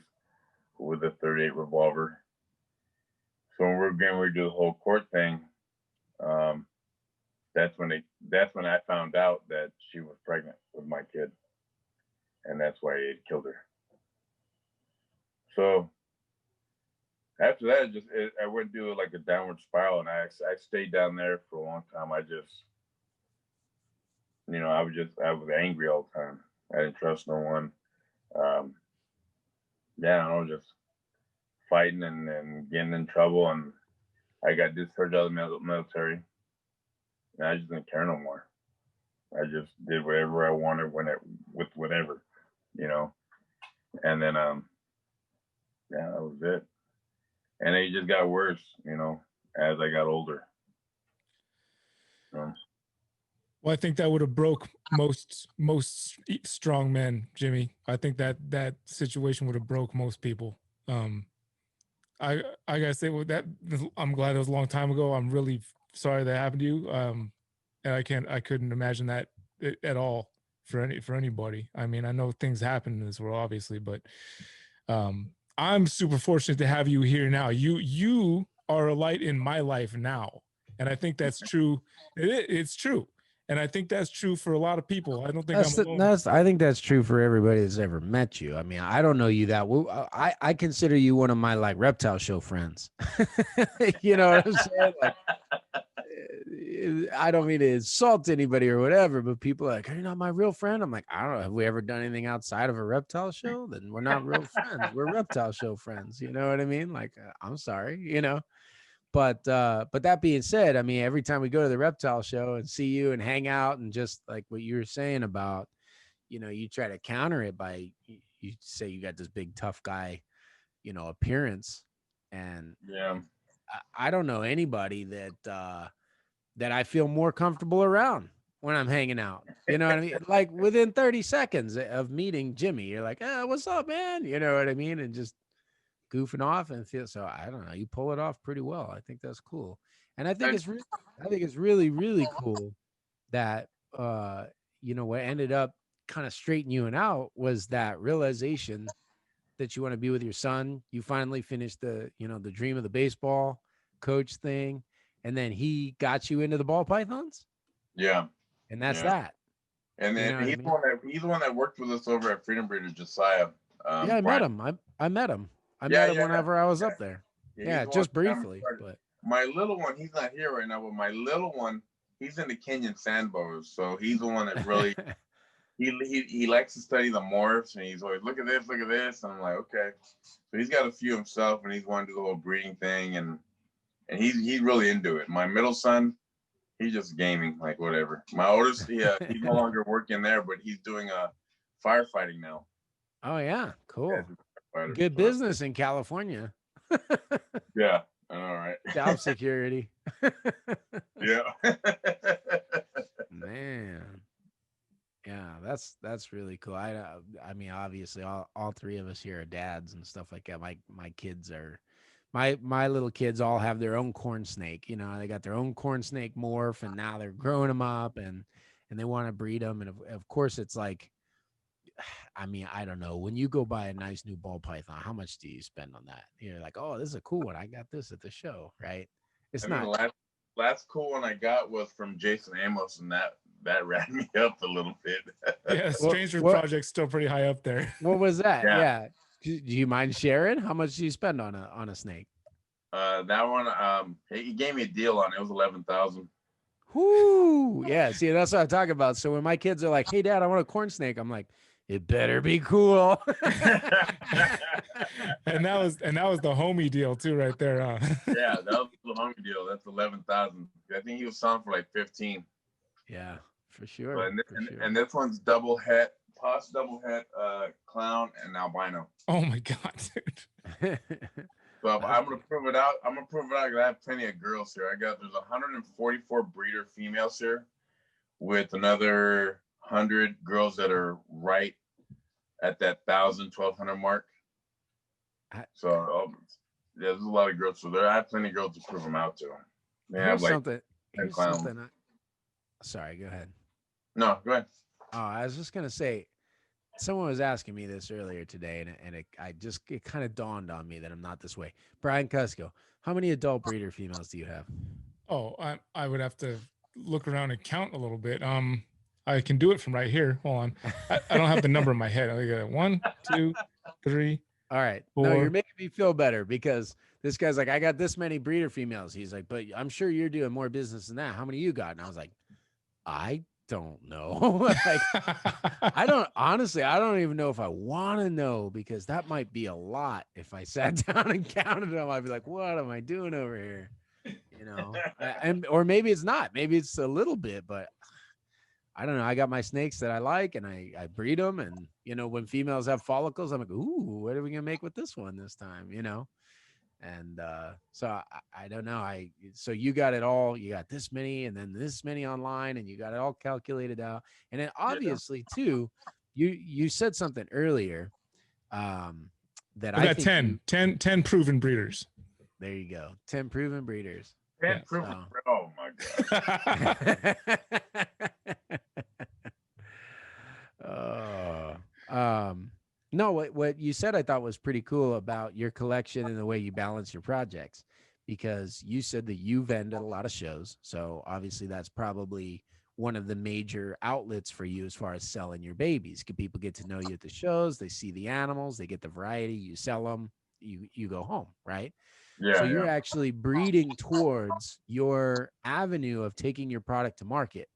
with a .38 revolver. So when we were getting ready to do the whole court thing, that's when I found out that she was pregnant with my kid, and that's why he killed her. So after that, I went through like a downward spiral, and I stayed down there for a long time. I was angry all the time. I didn't trust no one. Yeah, I was just fighting and getting in trouble, and I got discharged out of the military, and I just didn't care no more. I just did whatever I wanted with whatever, you know. And then, yeah, that was it. And it just got worse, you know, as I got older. Well, I think that would have broke most strong men, Jimmy. I think that situation would have broke most people. I gotta say, with that, I'm glad it was a long time ago. I'm really sorry that happened to you. And I couldn't imagine that at all for anybody. I mean, I know things happen in this world, obviously, but I'm super fortunate to have you here now. You are a light in my life now, and I think that's true. It's true, and I think that's true for a lot of people. I don't think I'm alone. I think that's true for everybody that's ever met you. I mean, I don't know you that well. I consider you one of my like Reptile show friends. You know what I'm saying? Like, I don't mean to insult anybody or whatever, but people are like, are you not my real friend? I'm like, I don't know. Have we ever done anything outside of a Reptile show? Then we're not real friends. We're Reptile show friends. You know what I mean? Like, I'm sorry, you know. But that being said, I mean, every time we go to the Reptile show and see you and hang out and just like what you were saying about, you know, you try to counter it by you say you got this big tough guy, you know, appearance. And yeah, I don't know anybody that I feel more comfortable around when I'm hanging out. You know what I mean? Like within 30 seconds of meeting Jimmy, you're like, what's up, man? You know what I mean? And just goofing off and feel so. I don't know. You pull it off pretty well. I think that's cool. And I think it's really, really cool that, you know, what ended up kind of straightening you out was that realization that you want to be with your son. You finally finished the dream of the baseball coach thing. And then he got you into the ball pythons. Yeah. And that's that. And then he's the one that worked with us over at Freedom Breeder, Josiah. Yeah, I met him. I met him. I met him whenever I was up there. Yeah, just briefly. But my little one, he's not here right now, but my little one, he's in the Kenyan sandbars. So he's the one that really he likes to study the morphs, and he's always look at this, and I'm like, okay. So he's got a few himself, and he's wanting to do the whole breeding thing, and he's really into it. My middle son, he's just gaming, like whatever. My oldest, he's no longer working there, but he's doing firefighting now. Oh yeah, cool. Yeah, good business in California. Yeah, I know, right? Job security. Yeah. Man. Yeah, that's really cool. I mean, obviously, all three of us here are dads and stuff like that. My kids are, my little kids all have their own corn snake. You know, they got their own corn snake morph, and now they're growing them up, and they want to breed them. And of course, it's like, I mean, I don't know. When you go buy a nice new ball python, how much do you spend on that? You're like, oh, this is a cool one. I got this at the show, right? It's not. The last cool one I got was from Jason Amos, and that ran me up a little bit. Yeah, Stranger Project's still pretty high up there. What was that? Yeah. Do you mind sharing? How much do you spend on a snake? That one, he gave me a deal on it. It was 11,000. Whoo! Yeah. See, that's what I'm talking about. So when my kids are like, "Hey, Dad, I want a corn snake," I'm like, "It better be cool." and that was the homie deal too, right there. Yeah, that was the homie deal. That's 11,000. I think he was selling for like 15. Yeah, for sure. And this one's double het clown and albino. Oh my god, dude. So I'm gonna prove it out. Because I have plenty of girls here. There's 144 breeder females here, with another 100 girls that are right at that 1,000-1,200 mark. So there's a lot of girls. So I have plenty of girls to prove them out to. They have like here's something. Sorry, go ahead. No, go ahead. Oh, I was just gonna say, someone was asking me this earlier today, and it kind of dawned on me that I'm not this way. Brian Cusco, how many adult breeder females do you have? Oh, I would have to look around and count a little bit. I can do it from right here. Hold on. I don't have the number in my head. I got 1, 2, 3. All right. 4. No, you're making me feel better because this guy's like, I got this many breeder females. He's like, but I'm sure you're doing more business than that. How many you got? And I was like, I don't know. Like, I don't even know if I want to know, because that might be a lot. If I sat down and counted them, I'd be like, what am I doing over here? You know, or maybe it's not, maybe it's a little bit, but I don't know. I got my snakes that I like, and I breed them. And, you know, when females have follicles, I'm like, ooh, what are we going to make with this one this time? You know? And so I don't know. So you got it all. You got this many, and then this many online, and you got it all calculated out. And then obviously too, you said something earlier that I got 10 proven breeders. There you go. 10 proven breeders. 10 proven. Oh my god. No, what you said I thought was pretty cool about your collection and the way you balance your projects, because you said that you vend at a lot of shows. So obviously that's probably one of the major outlets for you as far as selling your babies. People get to know you at the shows, they see the animals, they get the variety, you sell them, you go home, right? Yeah. So you're actually breeding towards your avenue of taking your product to market.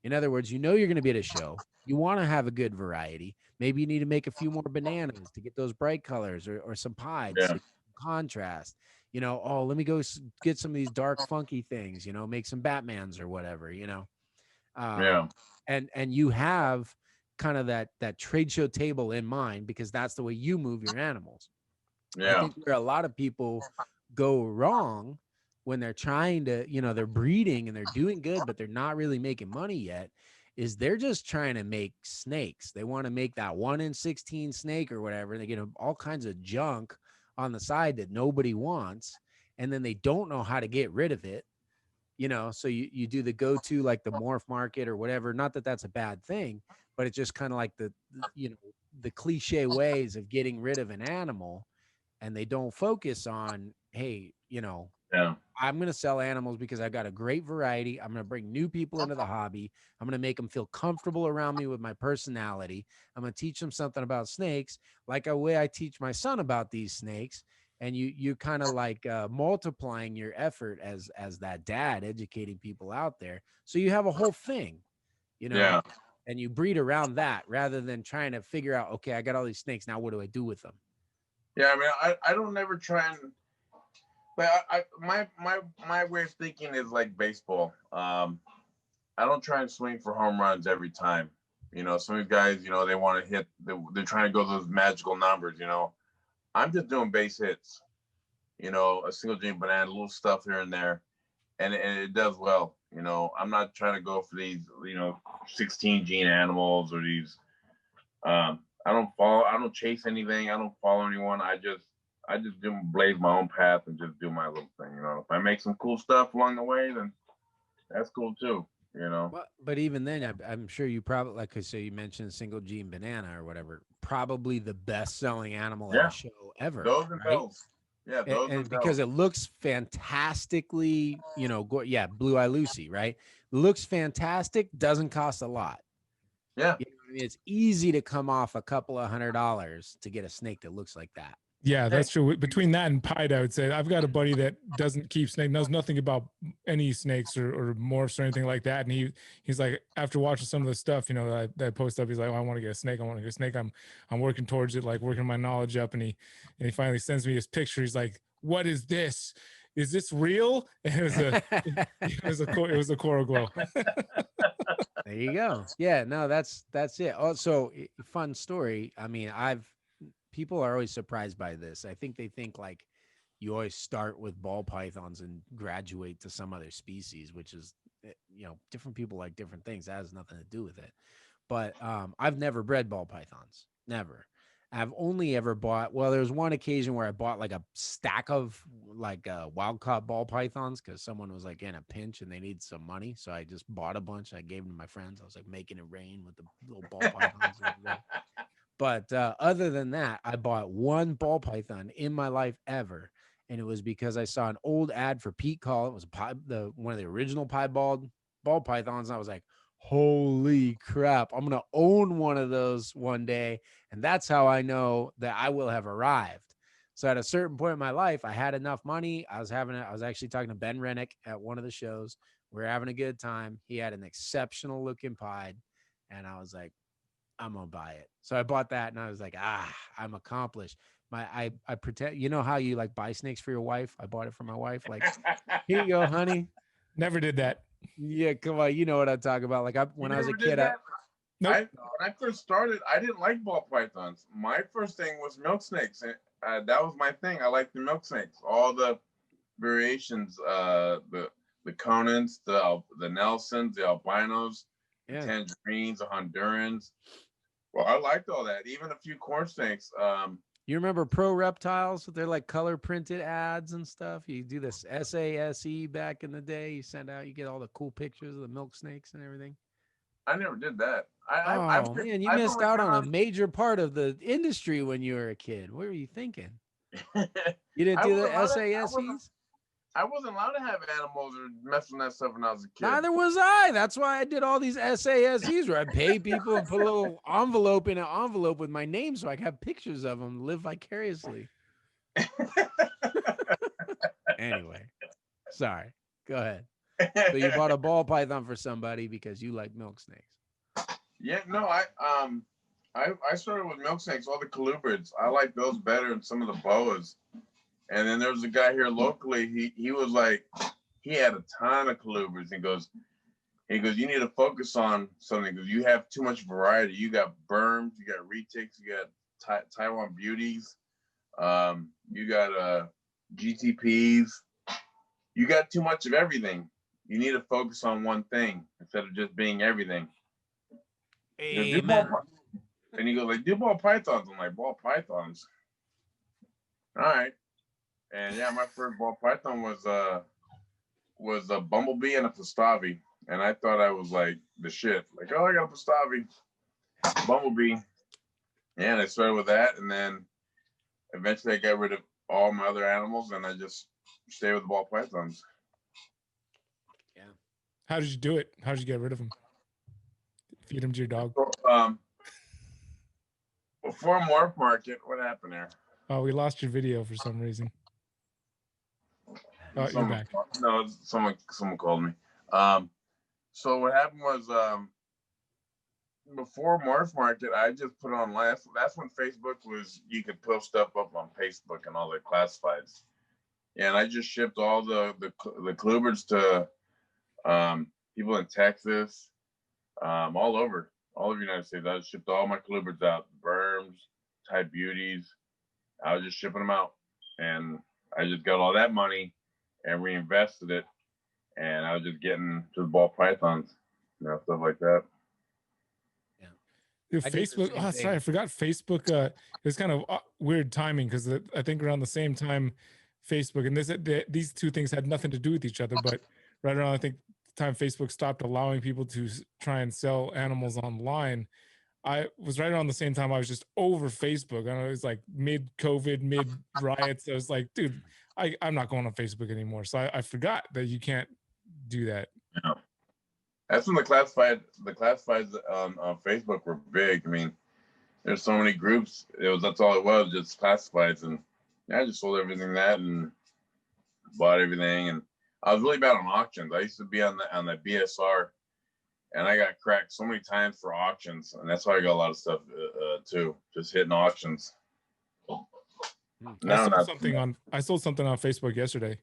In other words, you know you're going to be at a show. You want to have a good variety. Maybe you need to make a few more bananas to get those bright colors, or some pieds, so contrast. You know, oh, let me go get some of these dark, funky things. You know, make some Batmans or whatever. You know, and you have kind of that trade show table in mind, because that's the way you move your animals. Yeah. I think where a lot of people go wrong when they're trying to, you know, they're breeding and they're doing good, but they're not really making money yet, is they're just trying to make snakes. They want to make that 1 in 16 snake or whatever. And they get all kinds of junk on the side that nobody wants. And then they don't know how to get rid of it. You know, so you do the go-to, like the morph market or whatever. Not that that's a bad thing, but it's just kind of like the cliche ways of getting rid of an animal. And they don't focus on, hey, you know, I'm going to sell animals because I've got a great variety. I'm going to bring new people into the hobby. I'm going to make them feel comfortable around me with my personality. I'm going to teach them something about snakes, like a way I teach my son about these snakes. And you kind of like multiplying your effort as that dad, educating people out there. So you have a whole thing, you know. and you breed around that rather than trying to figure out, okay, I got all these snakes. Now what do I do with them? Yeah, I mean, I don't never try and, but my way of thinking is like baseball. I don't try and swing for home runs every time. You know, some of these guys, you know, they want to hit, they're trying to go those magical numbers, you know. I'm just doing base hits, you know, a single gene banana, little stuff here and there. And it does well. You know, I'm not trying to go for these, you know, 16 gene animals or these, I don't chase anything. I don't follow anyone. I just do blaze my own path and just do my little thing. You know, if I make some cool stuff along the way, then that's cool too. You know, but even then, I'm sure you probably, like I say, you mentioned single gene banana or whatever, probably the best selling animal at a show ever. those and right? those. Yeah, those And because it looks fantastically, you know, Blue Eye Lucy, right? Looks fantastic, doesn't cost a lot. Yeah. You know what I mean? It's easy to come off a couple of $100 to get a snake that looks like that. Yeah, that's true. Between that and Pied, I would say I've got a buddy that doesn't keep snake, knows nothing about any snakes or morphs or anything like that. And he's like, after watching some of the stuff, you know, that I post up, he's like, oh, I want to get a snake. I want to get a snake. I'm working towards it, like working my knowledge up. And he finally sends me his picture. He's like, what is this? Is this real? And it was a coral glow. There you go. Yeah, no, that's it. Also, fun story. I mean, people are always surprised by this. I think they think like you always start with ball pythons and graduate to some other species, which is, you know, different people like different things. That has nothing to do with it. But I've never bred ball pythons. Never. I've only ever bought, well, there was one occasion where I bought like a stack of like wild caught ball pythons because someone was like in a pinch and they needed some money. So I just bought a bunch. I gave them to my friends. I was like making it rain with the little ball pythons. But other than that, I bought one ball python in my life ever. And it was because I saw an old ad for Pete Call. It was one of the original piebald ball pythons. And I was like, holy crap, I'm going to own one of those one day. And that's how I know that I will have arrived. So at a certain point in my life, I had enough money. I was actually talking to Ben Rennick at one of the shows. We were having a good time. He had an exceptional looking pied. And I was like, I'm gonna buy it. So I bought that and I was like, I'm accomplished. I pretend, you know how you like buy snakes for your wife? I bought it for my wife. Like, here you go, honey. Never did that. Yeah, come on. You know what I'm talking about. Like when I was a kid, when I first started, I didn't like ball pythons. My first thing was milk snakes. And, that was my thing. I liked the milk snakes, all the variations, the Conans, the Nelsons, the albinos, the tangerines, the Hondurans. Well, I liked all that. Even a few corn snakes. You remember Pro Reptiles? They're like color printed ads and stuff. You do this SASE back in the day. You send out, you get all the cool pictures of the milk snakes and everything. I never did that. Man, you missed out on a major part of the industry when you were a kid. What were you thinking? You didn't do the SASEs? I wasn't allowed to have animals or mess with that stuff when I was a kid. Neither was I. That's why I did all these SASEs where I pay people and put a little envelope in an envelope with my name so I can have pictures of them, live vicariously. Anyway, sorry. Go ahead. So you bought a ball python for somebody because you like milk snakes. Yeah, no, I started with milk snakes, all the colubrids. I like those better than some of the boas. And then there was a guy here locally. He was like, he had a ton of colubrids. He goes, you need to focus on something because you have too much variety. You got berms, you got retics, you got Taiwan beauties, you got GTPs. You got too much of everything. You need to focus on one thing instead of just being everything. Amen. And he goes like, do ball pythons. I'm like, ball pythons. All right. And yeah, my first ball python was a bumblebee and a pastavi. And I thought I was like the shit. Like, oh, I got a pastavi, bumblebee. And I started with that. And then eventually I got rid of all my other animals and I just stayed with the ball pythons. Yeah. How did you do it? How did you get rid of them? Feed them to your dog? Before Morph Market, what happened there? Oh, we lost your video for some reason. Oh, you're back. No, someone called me. So what happened was before Morph Market, I just put it online. That's when Facebook was, you could post stuff up on Facebook and all the classifieds. And I just shipped all the Klubers to people in Texas, all over the United States. I shipped all my Klubers out, Berms, Thai Beauties. I was just shipping them out, and I just got all that money and reinvested it, and I was just getting just ball pythons, stuff like that. Yeah. Dude, Facebook. Oh, sorry, I forgot Facebook. It was kind of weird timing because I think around the same time, Facebook and these two things had nothing to do with each other, but right around I think the time Facebook stopped allowing people to try and sell animals online. I was right around the same time I was just over Facebook. I know it was like mid-COVID, mid-riots. I was like, dude, I'm not going on Facebook anymore. So I forgot that you can't do that. Yeah. That's when the classifieds on Facebook were big. I mean, there's so many groups. That's all it was, just classifieds. And I just sold everything that and bought everything. And I was really bad on auctions. I used to be on the BSR. And I got cracked so many times for auctions, and that's why I got a lot of stuff too. Just hitting auctions. I sold something on Facebook yesterday.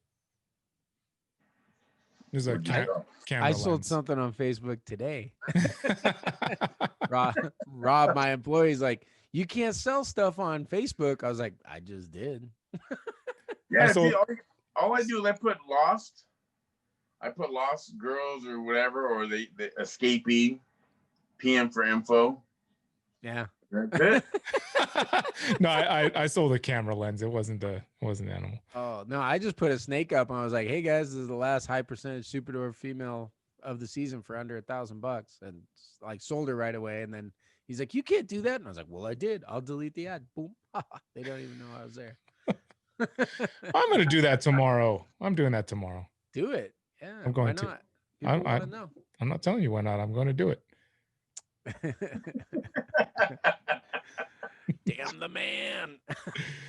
There's a camera. I sold something on Facebook today. Rob, my employee's like, you can't sell stuff on Facebook. I was like, I just did. Yeah, all I do is I put lost girls or whatever, or the escapee, PM for info. Yeah. That's it. No, I sold a camera lens. It wasn't an animal. Oh, no, I just put a snake up and I was like, hey guys, this is the last high percentage Superdor female of the season for under $1,000, and like sold her right away. And then he's like, you can't do that. And I was like, well, I did. I'll delete the ad. Boom. They don't even know I was there. I'm going to do that tomorrow. I'm doing that tomorrow. Do it. Yeah, I'm going to. People want to know. I'm not telling you why not. I'm going to do it. Damn the man.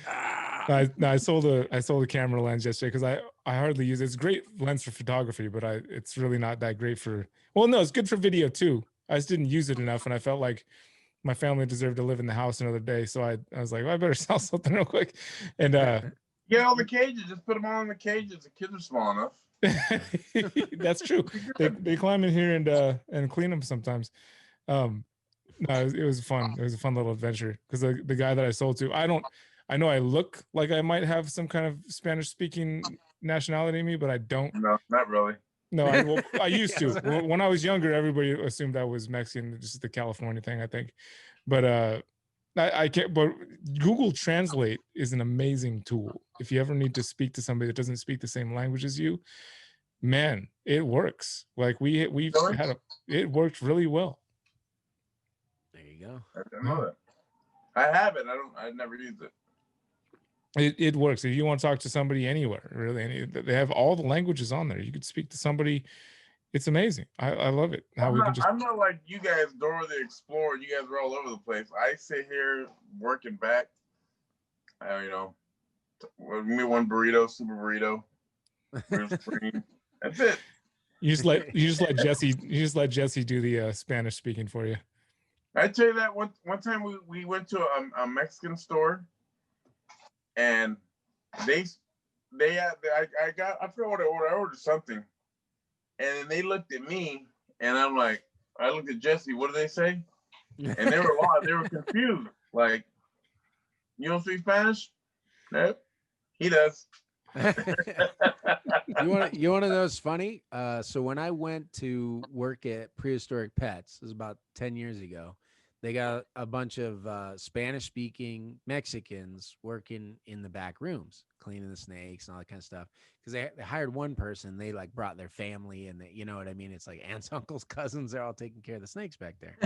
I sold a camera lens yesterday because I hardly use it. It's a great lens for photography, but it's really not that great for. Well, no, it's good for video too. I just didn't use it enough, and I felt like my family deserved to live in the house another day. So I was like, well, I better sell something real quick. And get all the cages. Just put them all in the cages. The kids are small enough. That's true. They climb in here and clean them sometimes. No, it was fun. It was a fun little adventure because the guy that I sold to, I know I look like I might have some kind of Spanish speaking nationality in me, but I don't. No, not really. No, I used to. When I was younger, everybody assumed I was Mexican. Just the California thing, I think. But I can't. But Google Translate is an amazing tool. If you ever need to speak to somebody that doesn't speak the same language as you, man, it works. Like it worked really well. There you go. I didn't know that. I have it. I never used it. It works. If you want to talk to somebody anywhere, really, they have all the languages on there. You could speak to somebody. It's amazing. I love it. I'm not like you guys, Dora the Explorer. You guys are all over the place. I sit here working back. Give me one burrito, super burrito. That's it. You just let Jesse do the Spanish speaking for you. I tell you that one time we went to a Mexican store, and I forgot what I ordered. I ordered something, and they looked at me, and I'm like, I looked at Jesse. What did they say? And they were lost. They were confused. Like, you don't speak Spanish? Nope. He does. You want to know what's funny? So when I went to work at Prehistoric Pets, it was about 10 years ago, they got a bunch of Spanish-speaking Mexicans working in the back rooms, cleaning the snakes and all that kind of stuff. Because they hired one person, they like brought their family, and you know what I mean? It's like aunts, uncles, cousins, they're all taking care of the snakes back there.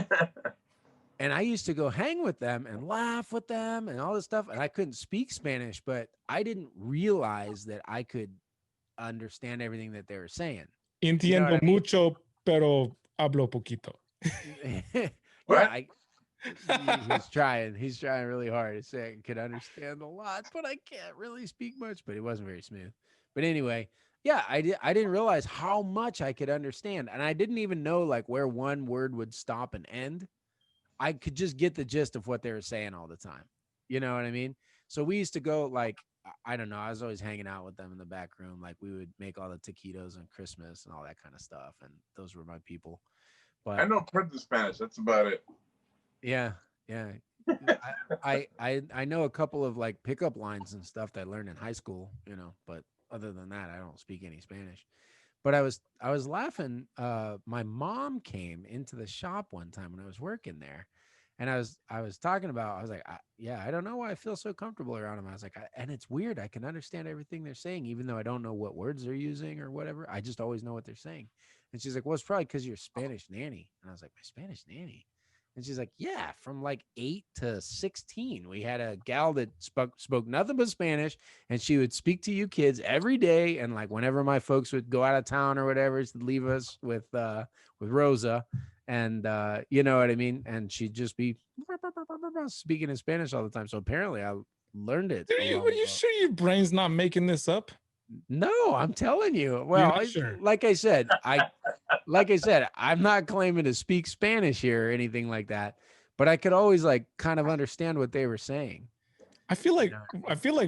And I used to go hang with them and laugh with them and all this stuff. And I couldn't speak Spanish, but I didn't realize that I could understand everything that they were saying. Entiendo mucho, pero hablo poquito. Yeah, he's trying really hard to say I could understand a lot, but I can't really speak much. But it wasn't very smooth. But anyway, yeah, I didn't realize how much I could understand, and I didn't even know like where one word would stop and end. I could just get the gist of what they were saying all the time. You know what I mean? So we used to go like, I don't know. I was always hanging out with them in the back room. Like we would make all the taquitos on Christmas and all that kind of stuff. And those were my people. But I know Prince Spanish. That's about it. yeah. I know a couple of like pickup lines and stuff that I learned in high school, you know, but other than that, I don't speak any Spanish. But I was laughing. My mom came into the shop one time when I was working there, and I was talking about. I was like, I don't know why I feel so comfortable around them. I was like, and it's weird. I can understand everything they're saying, even though I don't know what words they're using or whatever. I just always know what they're saying. And she's like, well, it's probably because you're a Spanish nanny. And I was like, my Spanish nanny. And she's like, yeah, from like 8 to 16, we had a gal that spoke nothing but Spanish, and she would speak to you kids every day. And like whenever my folks would go out of town or whatever, she'd leave us with Rosa, and you know what I mean. And she'd just be speaking in Spanish all the time. So apparently, I learned it. Are you sure your brain's not making this up? No, I'm telling you. Well, sure. like I said, I'm not claiming to speak Spanish here or anything like that, but I could always like kind of understand what they were saying. I feel like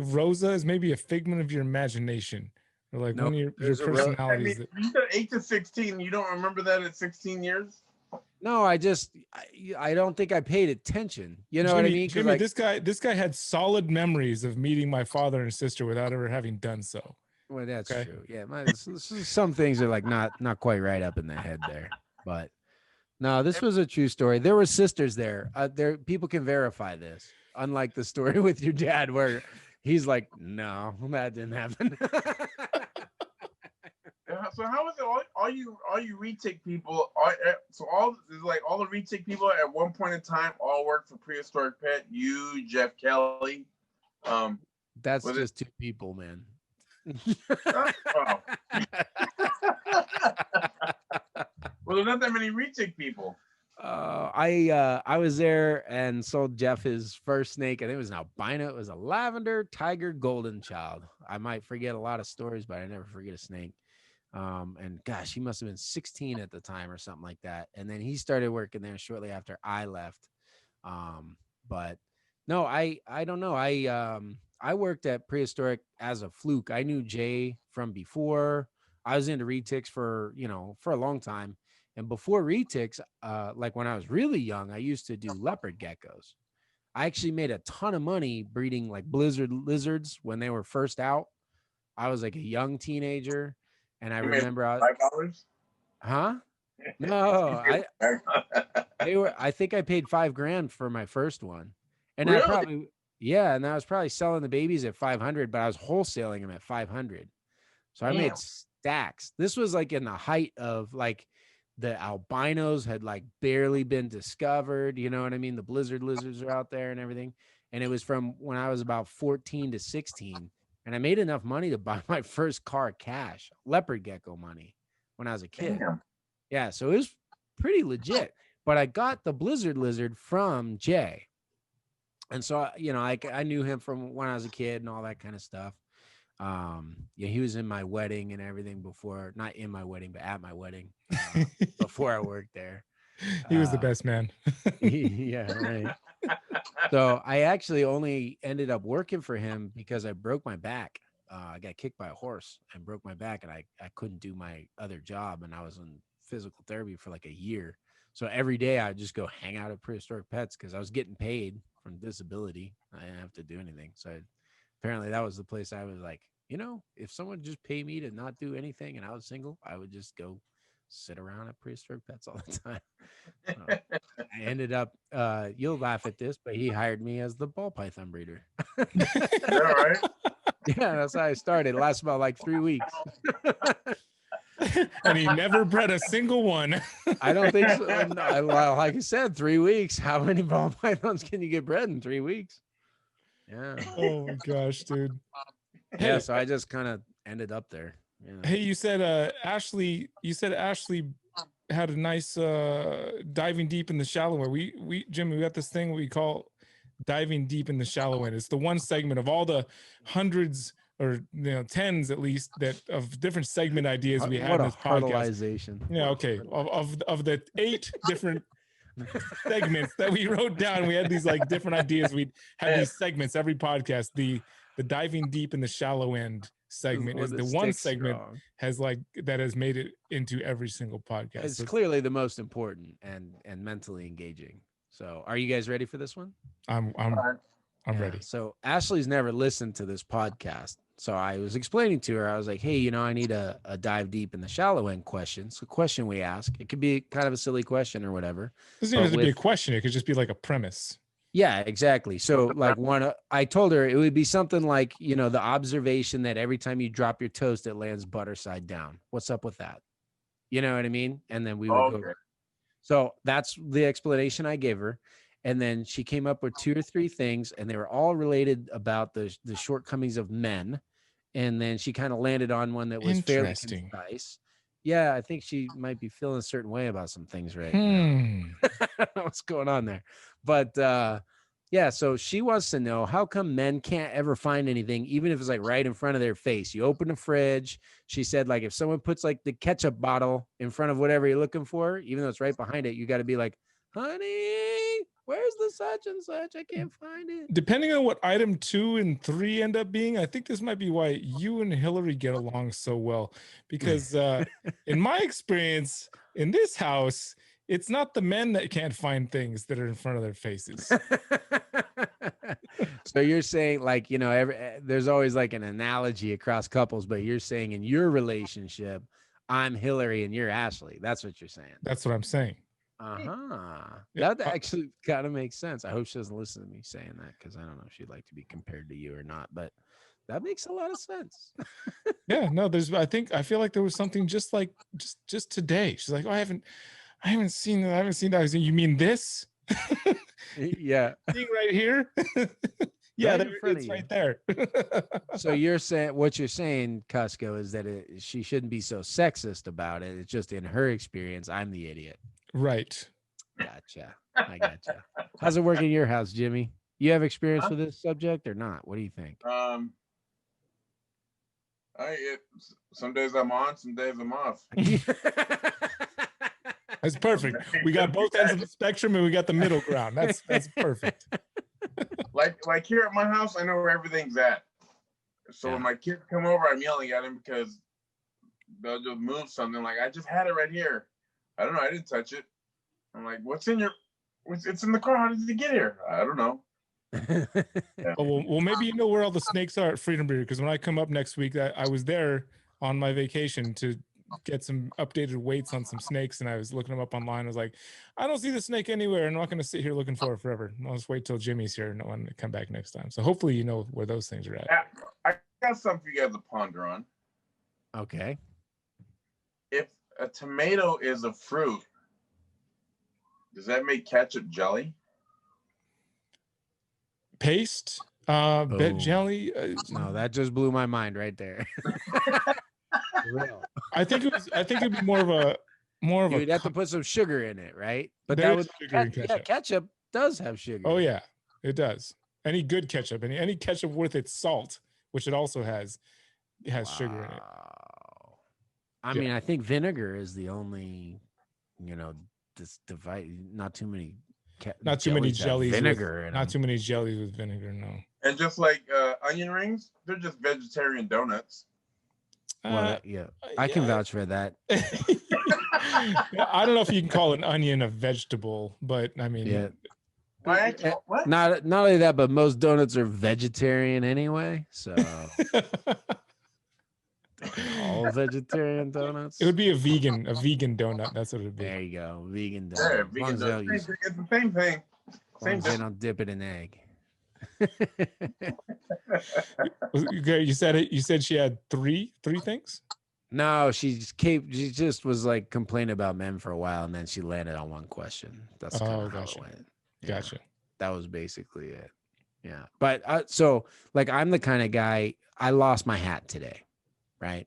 Rosa is maybe a figment of your imagination, or like one of your personalities. You said 8 to 16. You don't remember that at 16 years? No, I don't think I paid attention. You know what I mean? Jimmy, this guy had solid memories of meeting my father and sister without ever having done so. Well, that's true. Yeah, some things are like not quite right up in the head there, but no, this was a true story. There were sisters there. There, people can verify this. Unlike the story with your dad, where he's like, "No, that didn't happen." So how is it? All you retake people? All the retake people at one point in time all work for Prehistoric Pet. You, Jeff Kelly. That's just 2 people, man. Well, there's not that many retake people. I was there and sold Jeff his first snake. I think it was an albino. It was a lavender tiger golden child. I might forget a lot of stories, but I never forget a snake. And gosh, he must have been 16 at the time or something like that. And then he started working there shortly after I left. But no, I don't know. I worked at Prehistoric as a fluke. I knew Jay from before. I was into retics for a long time. And before retics, like when I was really young, I used to do leopard geckos. I actually made a ton of money breeding like blizzard lizards when they were first out. I was like a young teenager, and I remember $5. Huh? No, I think I paid $5,000 for my first one, and really? and I was probably selling the babies at 500, but I was wholesaling them at 500. So I made stacks. This was like in the height of like the albinos had like barely been discovered. You know what I mean? The blizzard lizards are out there and everything. And it was from when I was about 14 to 16. And I made enough money to buy my first car cash, leopard gecko money, when I was a kid. Damn. Yeah. So it was pretty legit. But I got the blizzard lizard from Jay. And so, I knew him from when I was a kid and all that kind of stuff. He was in my wedding and everything before, not in my wedding, but at my wedding before I worked there. He was the best man. Yeah, right. So I actually only ended up working for him because I broke my back. I got kicked by a horse and broke my back, and I couldn't do my other job, and I was in physical therapy for like a year. So every day I'd just go hang out at Prehistoric Pets because I was getting paid from disability. I didn't have to do anything. So apparently that was the place I was like, if someone just paid me to not do anything and I was single, I would just go sit around at Prehistoric Pets all the time. I ended up, you'll laugh at this, but he hired me as the ball python breeder. All right. Yeah, that's how I started. It lasted about like 3 weeks. And he never bred a single one. I don't think so. No, well, like I said, 3 weeks. How many ball pythons can you get bred in 3 weeks? Yeah. Oh my gosh, dude. Yeah, so I just kind of ended up there. Hey, you said Ashley had a nice diving deep in the shallow end. Jimmy, we got this thing we call diving deep in the shallow end. It's the one segment of all the hundreds or tens at least of different segment ideas we have in this podcast. Fertilization. Yeah, okay. Of the 8 different segments that we wrote down. We had these like different ideas. We'd have these segments every podcast. The diving deep in the shallow end segment is the one segment has like that has made it into every single podcast. It's clearly the most important and mentally engaging. So are you guys ready for this one? I'm ready. So Ashley's never listened to this podcast. So I was explaining to her, I was like, hey, you know, I need a dive deep in the shallow end question. It's a question we ask. It could be kind of a silly question or whatever. It doesn't even have to be a question. It could just be like a premise. Yeah, exactly. So like I told her it would be something like, you know, the observation that every time you drop your toast, it lands butter side down. What's up with that? You know what I mean? And then we would go. So that's the explanation I gave her. And then she came up with 2 or 3 things, and they were all related about the shortcomings of men. And then she kind of landed on one that was fairly concise. Yeah, I think she might be feeling a certain way about some things right now. I don't know what's going on there. But yeah, so she wants to know, how come men can't ever find anything, even if it's like right in front of their face? You open the fridge. She said, like, if someone puts like the ketchup bottle in front of whatever you're looking for, even though it's right behind it, you got to be like, honey, where's the such and such? I can't find it. Depending on what item 2 and 3 end up being, I think this might be why you and Hillary get along so well. Because in my experience in this house, it's not the men that can't find things that are in front of their faces. So you're saying, like, you know, there's always like an analogy across couples, but you're saying in your relationship, I'm Hillary and you're Ashley. That's what you're saying. That's what I'm saying. That actually kind of makes sense. I hope she doesn't listen to me saying that, because I don't know if she'd like to be compared to you or not, but that makes a lot of sense. Yeah, no, I feel like there was something just today. She's like, oh, I haven't seen that. You mean this? Yeah. Being right here. Yeah, it's right there. So you're saying, what you're saying, Cusco, is that she shouldn't be so sexist about it. It's just in her experience, I'm the idiot. Right. Gotcha. I gotcha. How's it work in your house, Jimmy? You have experience with this subject or not? What do you think? Some days I'm on, some days I'm off. That's perfect. We got both ends of the spectrum and we got the middle ground. That's perfect. Like here at my house, I know where everything's at. So when my kids come over, I'm yelling at them because they'll just move something. Like, I just had it right here. I don't know. I didn't touch it. I'm like, it's in the car. How did it get here? I don't know. Yeah. Well, maybe you know where all the snakes are at Freedom Breeder, because when I come up next week, I was there on my vacation to get some updated weights on some snakes, and I was looking them up online. I was like, I don't see the snake anywhere. I'm not going to sit here looking for it forever. I'll just wait till Jimmy's here and want to come back next time. So hopefully you know where those things are at. I got something for you guys to ponder on. Okay. If a tomato is a fruit, does that make ketchup jelly? Paste, bed jelly. No, that just blew my mind right there. I think it'd be more of a. You'd have to put some sugar in it, right? But that would ketchup does have sugar. Oh yeah, it does. Any good ketchup, any ketchup worth its salt, which it also has sugar in it. I mean, I think vinegar is the only, this device. Not too many jellies. Vinegar. Not too many jellies with vinegar. No. And just like onion rings, they're just vegetarian donuts. I can vouch for that. I don't know if you can call an onion a vegetable, but I mean, what? Not only that, but most donuts are vegetarian anyway. So all vegetarian donuts. It would be a vegan donut. That's what it would be. There you go, vegan donut. Yeah, vegan donut. It's the same thing. They don't dip it in egg. You said she had three things. No, she just was like complaining about men for a while, and then she landed on one question. That's kind of how it went. Gotcha. That was basically it. Yeah, but so like I'm the kind of guy. I lost my hat today, right?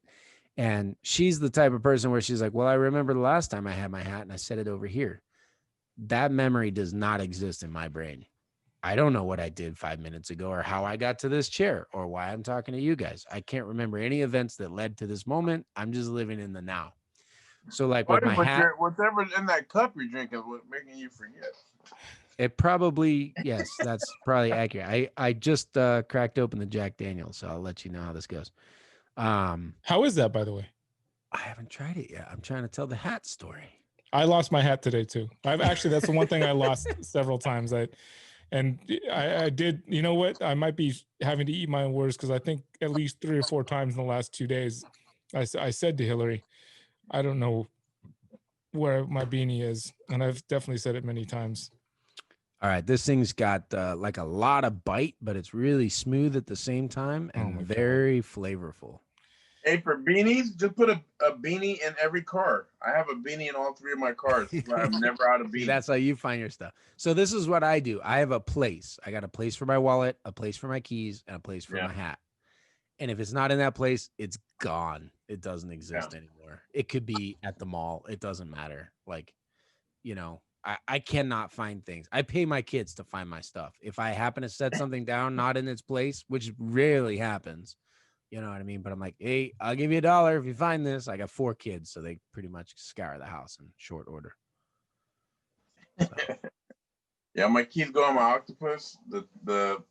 And she's the type of person where she's like, well, I remember the last time I had my hat and I set it over here. That memory does not exist in my brain. I don't know what I did 5 minutes ago or how I got to this chair or why I'm talking to you guys. I can't remember any events that led to this moment. I'm just living in the now. So like with my hat, whatever's in that cup you're drinking is what's making you forget. it probably, yes, that's probably accurate. I just cracked open the Jack Daniels, so I'll let you know how this goes. How is that, by the way? I haven't tried it yet. I'm trying to tell the hat story. I lost my hat today too. That's the one thing I lost several times. I did, you know what? I might be having to eat my own words because I think at least 3 or 4 times in the last 2 days, I said to Hillary, I don't know where my beanie is. And I've definitely said it many times. All right. This thing's got like a lot of bite, but it's really smooth at the same time and very flavorful. Hey, for beanies, just put a beanie in every car. I have a beanie in all 3 of my cars. I'm never out of beanies. That's how you find your stuff. So this is what I do. I have a place. I got a place for my wallet, a place for my keys, and a place for my hat. And if it's not in that place, it's gone. It doesn't exist anymore. It could be at the mall. It doesn't matter. Like, you know, I cannot find things. I pay my kids to find my stuff. If I happen to set something down not in its place, which rarely happens, you know what I mean? But I'm like, hey, I'll give you $1 if you find this. I got 4 kids, so they pretty much scour the house in short order. So. Yeah, my keys go on my octopus. The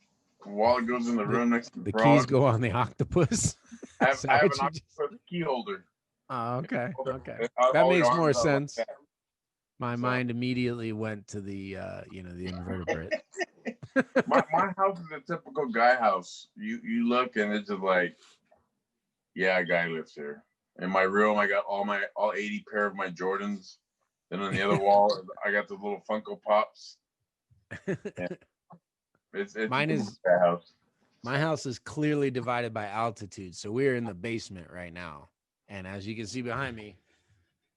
wallet goes in the room next to the keys go on the octopus. I have an octopus key holder. Oh, okay. Okay. That makes more sense. Like my mind immediately went to the the invertebrate. my house is a typical guy house. You look and it's just like, yeah, a guy lives here. In my room, I got all 80 pair of my Jordans. Then on the other wall, I got the little Funko Pops. It's mine is house. My house is clearly divided by altitude, so we're in the basement right now. And as you can see behind me,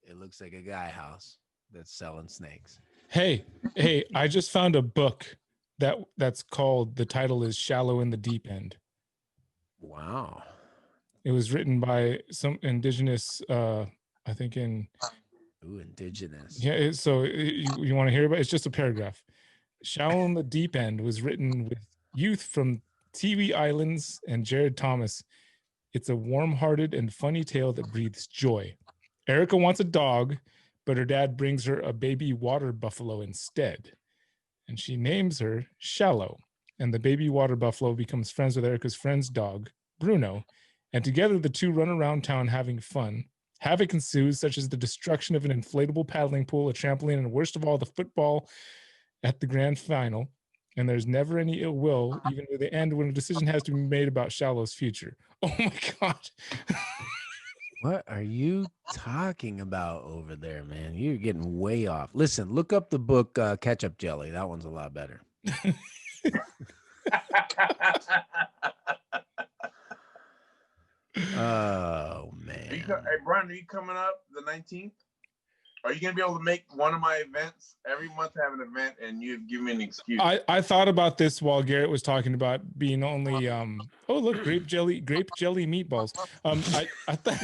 it looks like a guy house that's selling snakes. Hey, I just found a book that's called, the title is Shallow in the Deep End. Wow. It was written by some indigenous, I think in... Ooh, indigenous. Yeah, so you want to hear about it? It's just a paragraph. Shallow in the Deep End was written with youth from Tiwi Islands and Jared Thomas. It's a warm-hearted and funny tale that breathes joy. Erica wants a dog, but her dad brings her a baby water buffalo instead. And she names her Shallow. And the baby water buffalo becomes friends with Erica's friend's dog, Bruno. And together the two run around town having fun. Havoc ensues, such as the destruction of an inflatable paddling pool, a trampoline, and worst of all, the football at the grand final. And there's never any ill will, even to the end when a decision has to be made about Shallow's future. Oh my God. What are you talking about over there, man? You're getting way off. Listen, look up the book Ketchup Jelly. That one's a lot better. Oh, man. Hey, Brian, are you coming up the 19th? Are you going to be able to make one of my events? Every month I have an event, and you've given me an excuse. I thought about this while Garrett was talking about being only oh look, grape jelly meatballs. I thought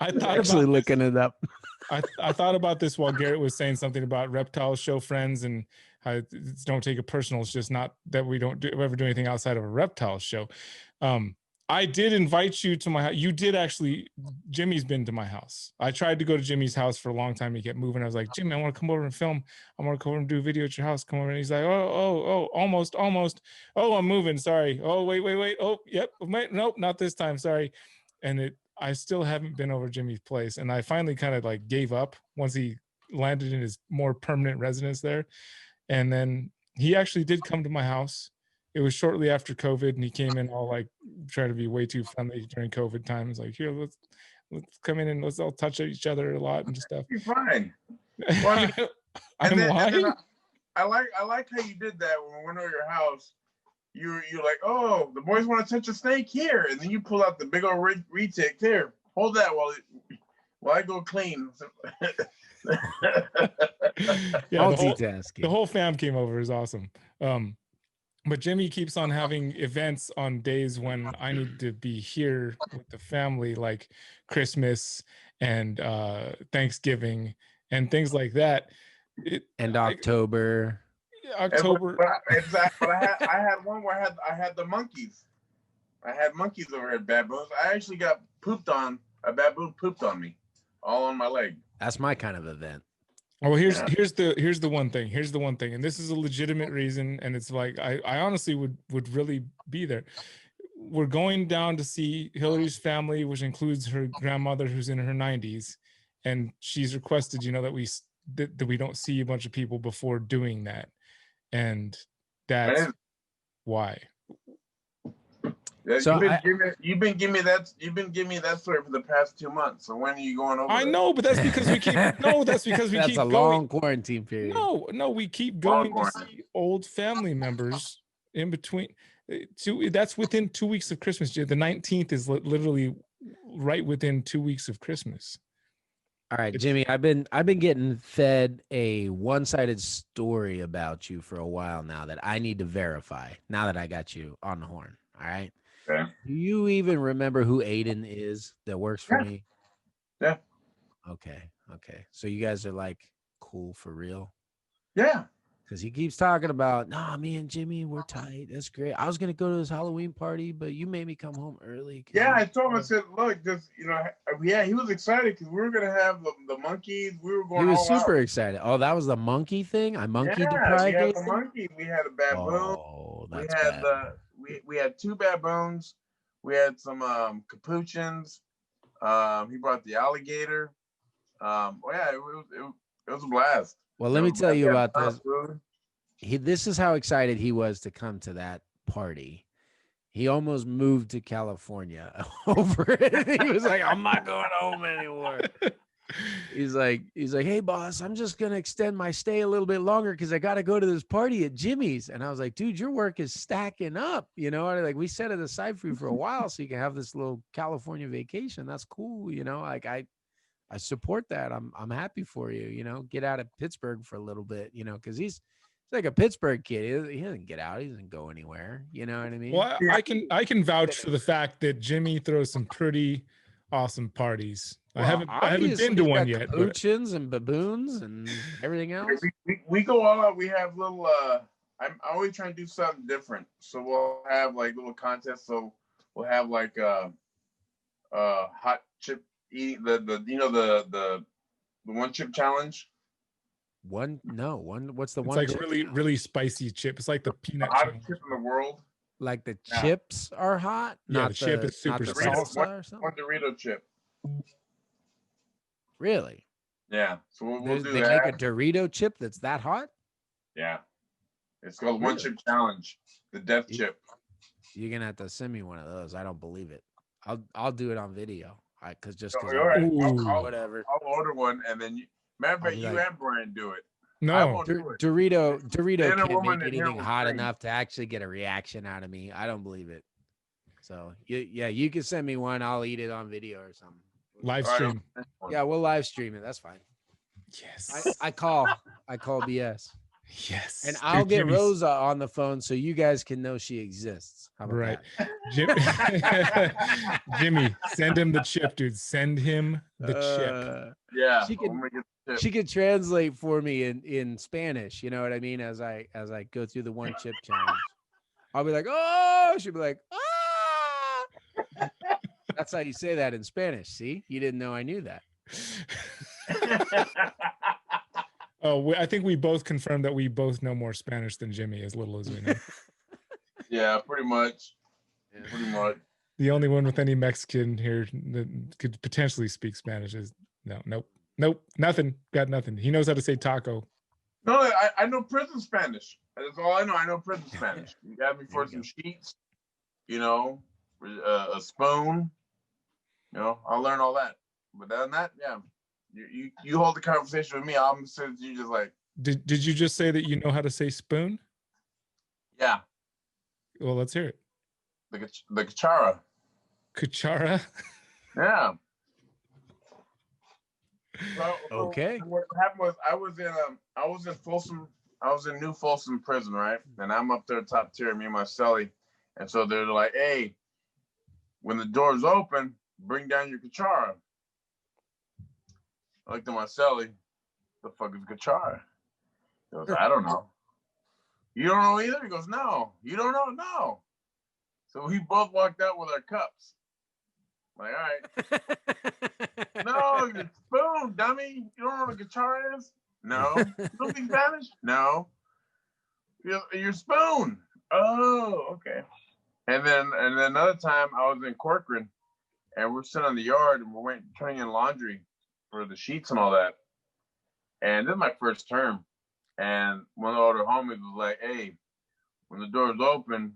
actually about looking it up. I thought about this while Garrett was saying something about Reptile show friends and how don't take it personal. It's just not that we don't ever do anything outside of a Reptile show. I did invite you to my house. You did actually. Jimmy's been to my house. I tried to go to Jimmy's house for a long time. He kept moving. I was like, Jimmy, I want to come over and film. I want to come over and do a video at your house. Come over. And he's like, oh, almost. Oh, I'm moving. Sorry. Oh, wait. Oh, yep. Nope, not this time. Sorry. And I still haven't been over Jimmy's place. And I finally kind of like gave up once he landed in his more permanent residence there. And then he actually did come to my house. It was shortly after COVID, and he came in all like trying to be way too friendly during COVID times. Like, here, let's come in and let's all touch each other a lot and stuff. You're fine. Well, I like how you did that when we went over your house. You're like, oh, the boys want to touch a snake here, and then you pull out the big old retic here. Hold that while I go clean. Yeah, the whole fam came over. It was awesome. But Jimmy keeps on having events on days when I need to be here with the family, like Christmas and Thanksgiving and things like that. October. October. But I had one where I had the monkeys. I had monkeys over at baboons. I actually got pooped on. A baboon pooped on me, all on my leg. That's my kind of event. Oh, well, here's the one thing. Here's the one thing, and this is a legitimate reason, and it's like I honestly would really be there. We're going down to see Hillary's family, which includes her grandmother, who's in her 90s, and she's requested, that we don't see a bunch of people before doing that, and that's why. Yeah, so you've been giving me that story for the past 2 months. So when are you going over? I know, but that's because we keep that's keep a long quarantine period. No, we keep going to see old family members in between. That's within 2 weeks of Christmas. The 19th is literally right within 2 weeks of Christmas. All right, Jimmy, I've been getting fed a one-sided story about you for a while now that I need to verify. Now that I got you on the horn, all right. Okay. Do you even remember who Aiden is that works for me? Yeah. Okay. So you guys are like cool for real? Yeah. Because he keeps talking about, nah, me and Jimmy, we're tight. That's great. I was gonna go to this Halloween party, but you made me come home early. Yeah, I told him. I said, look, just he was excited because we were gonna have the monkeys. We were going. He was super excited. Oh, that was the monkey thing. I monkey deprived. We had the monkey. We had a baboon. Oh, that's bad. We had 2 baboons. We had some capuchins. He brought the alligator. It was a blast. Well, let me tell you about this. This is how excited he was to come to that party. He almost moved to California over it. He was like, I'm not going home anymore. He's like, hey boss, I'm just gonna extend my stay a little bit longer because I gotta go to this party at Jimmy's. And I was like, dude, your work is stacking up, like we set it aside for you for a while so you can have this little California vacation. That's cool, like I support that. I'm happy for you, get out of Pittsburgh for a little bit, because he's like a Pittsburgh kid. He doesn't get out, he doesn't go anywhere, you know what I mean? Well, I can vouch for the fact that Jimmy throws some pretty awesome parties. Well, I haven't been to one yet. Capuchins and baboons and everything else. We go all out. We have little. I'm always trying to do something different. So we'll have like little contests. So we'll have like hot chip eating the one chip challenge. What's the one? It's like chip? really really spicy chip. It's like the peanut. The hottest chip in the world. Like the chips are hot. Yeah, the chip is super spicy. One Dorito chip. Really? Yeah. So we'll do they that. Make a Dorito chip that's that hot? Yeah. It's called One Chip Challenge. The death chip. You're gonna have to send me one of those. I don't believe it. I'll do it on video. Whatever. I'll order one and then matter of fact, you and Brian do it. No. Dorito can't make anything hot enough to actually get a reaction out of me. I don't believe it. So you can send me one. I'll eat it on video or something. Live stream. Yeah, we'll live stream it. That's fine. Yes. I call BS. Yes. And I'll get Rosa on the phone so you guys can know she exists. How about that? Jimmy, send him the chip, dude. Send him the chip. Yeah. She could translate for me in Spanish, you know what I mean? As I go through the one chip challenge. I'll be like, oh, she'll be like, ah. That's how you say that in Spanish. See, you didn't know I knew that. Oh, I think we both confirmed that we both know more Spanish than Jimmy, as little as we know. Yeah, pretty much. Yeah. Pretty much. The only one with any Mexican here that could potentially speak Spanish is nope, nothing. Got nothing. He knows how to say taco. No, I know prison Spanish. That's all I know. I know prison Spanish. You got me for some sheets, a spoon. I'll learn all that. But other than that, yeah. You hold the conversation with me. I'm sitting you just like. Did you just say that you know how to say spoon? Yeah. Well, let's hear it. The cuchara. Cuchara. Yeah. Okay. What happened was I was in Folsom. I was in New Folsom prison, right? And I'm up there top tier, me and my cellie. And so they're like, hey, when the doors open, bring down your cuchara. I looked at my cellie. The fuck is cuchara? He goes, I don't know. You don't know either? He goes, no. You don't know? No. So we both walked out with our cups. I'm like, all right. No, your spoon, dummy. You don't know what a guitar is? No. You don't speak Spanish? No. Your spoon. Oh, okay. And then another time I was in Corcoran and we're sitting in the yard and we're turning in laundry for the sheets and all that. And this is my first term. And one of the older homies was like, hey, when the door's open,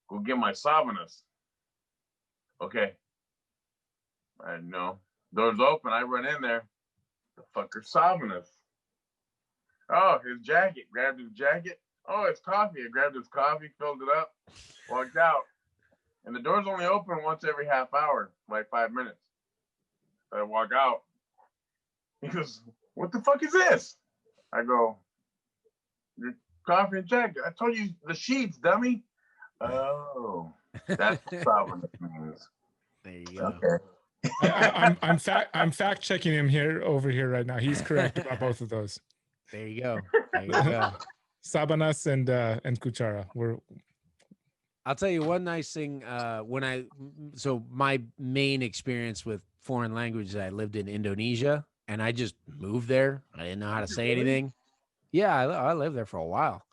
go get my sábanas. Okay. I know. Door's open. I run in there. The fucker sábanas. Oh, his jacket. Grabbed his jacket. Oh, it's coffee. I grabbed his coffee, filled it up, walked out. And the door's only open once every half hour, like 5 minutes. So I walk out. He goes, what the fuck is this? I go, your coffee and jacket. I told you the sheets, dummy. Oh, that's what sábanas means. There you go. Okay. I'm fact checking him over here right now. He's correct about both of those. There you go. There you go. Sábanas and cuchara. I'll tell you one nice thing. So my main experience with foreign languages, I lived in Indonesia and I just moved there. I didn't know how to say anything. Yeah, I lived there for a while.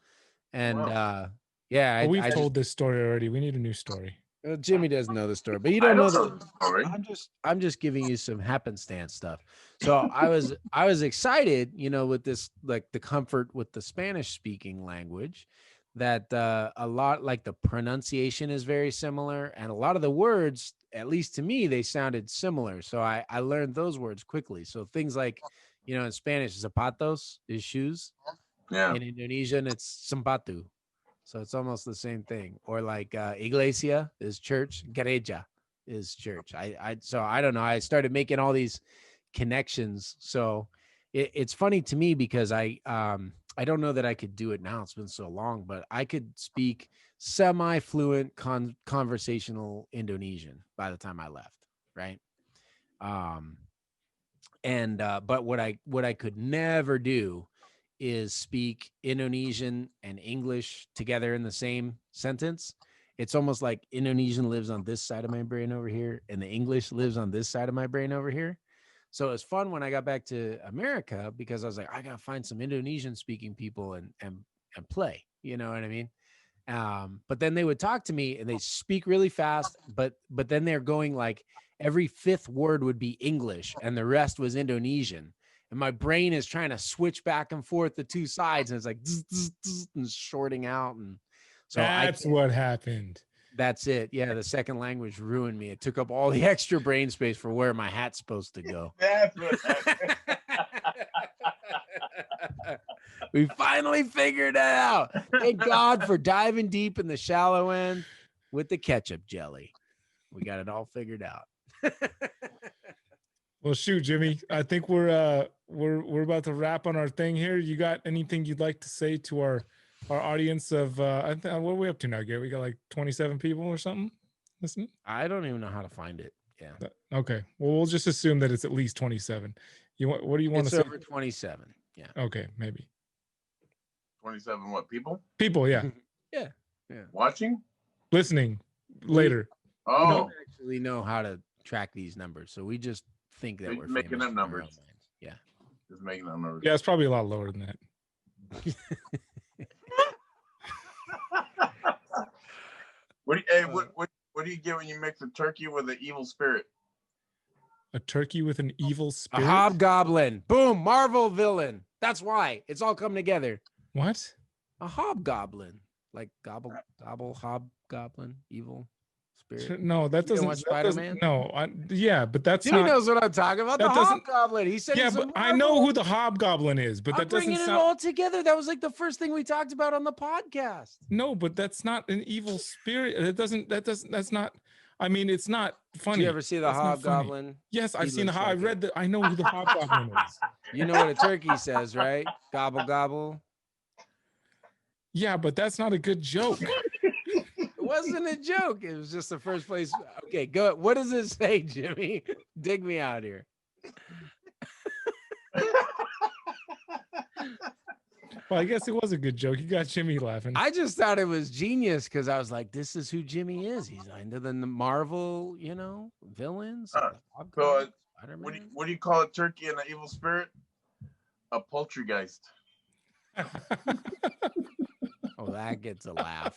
And Wow. yeah, we've told this story already. We need a new story. Jimmy doesn't know the story, but you don't know the story. I'm just giving you some happenstance stuff. So I was excited, with this, like the comfort with the Spanish speaking language, that a lot, like the pronunciation is very similar, and a lot of the words, at least to me, they sounded similar. So I learned those words quickly. So things like, in Spanish, zapatos is shoes. Yeah. In Indonesian, it's zampatu. So it's almost the same thing. Or like iglesia is church, gereja is church. So I don't know. I started making all these connections. So it's funny to me because I don't know that I could do it now. It's been so long, but I could speak semi-fluent conversational Indonesian by the time I left, right? But what I could never do is speak Indonesian and English together in the same sentence. It's almost like Indonesian lives on this side of my brain over here, and the English lives on this side of my brain over here. So it was fun when I got back to America because I was like, I gotta find some Indonesian speaking people and play. You know what I mean? But then they would talk to me and they speak really fast, but then they're going like every fifth word would be English and the rest was Indonesian. And my brain is trying to switch back and forth the two sides, and it's like and shorting out. And so that's what happened. That's it. Yeah, the second language ruined me. It took up all the extra brain space for where my hat's supposed to go. That's what happened. We finally figured it out. Thank God for diving deep in the shallow end with the ketchup jelly. We got it all figured out. Well, shoot, Jimmy. I think we're about to wrap on our thing here. You got anything you'd like to say to our audience of what are we up to now, Gary? We got like 27 people or something listening. I don't even know how to find it. Yeah. Okay. Well, we'll just assume that it's at least 27. What do you want to say? It's over 27. Yeah. Okay, maybe 27 what, people? People, yeah. Yeah. Watching? Listening later. We don't actually know how to track these numbers, so we just think that we're making famous up numbers. Yeah. Just making up numbers. Yeah, it's probably a lot lower than that. What do you get when you mix a turkey with an evil spirit? A turkey with an evil spirit? A hobgoblin. Boom. Marvel villain. That's why. It's all come together. What? A hobgoblin. Like gobble, hobgoblin, evil spirit. No, that doesn't. Watch Spider-Man? No, yeah, but that's Jimmy not. knows what I'm talking about. The hobgoblin. He said, yeah, but I know who the hobgoblin is, but that doesn't bringing it all together. That was like the first thing we talked about on the podcast. No, but that's not an evil spirit. That's not. I mean, it's not funny. Did you ever see the hobgoblin? Yes, I've seen the hobgoblin. I know who the hobgoblin is. You know what a turkey says, right? Gobble, gobble. Yeah, but that's not a good joke. It wasn't a joke. It was just the first place. Okay, go. What does it say, Jimmy? Dig me out here. Well, I guess it was a good joke. You got Jimmy laughing. I just thought it was genius because I was like, this is who Jimmy is. He's into the Marvel, villains. So, what do you call a turkey and an evil spirit? A poltergeist. Oh, that gets a laugh.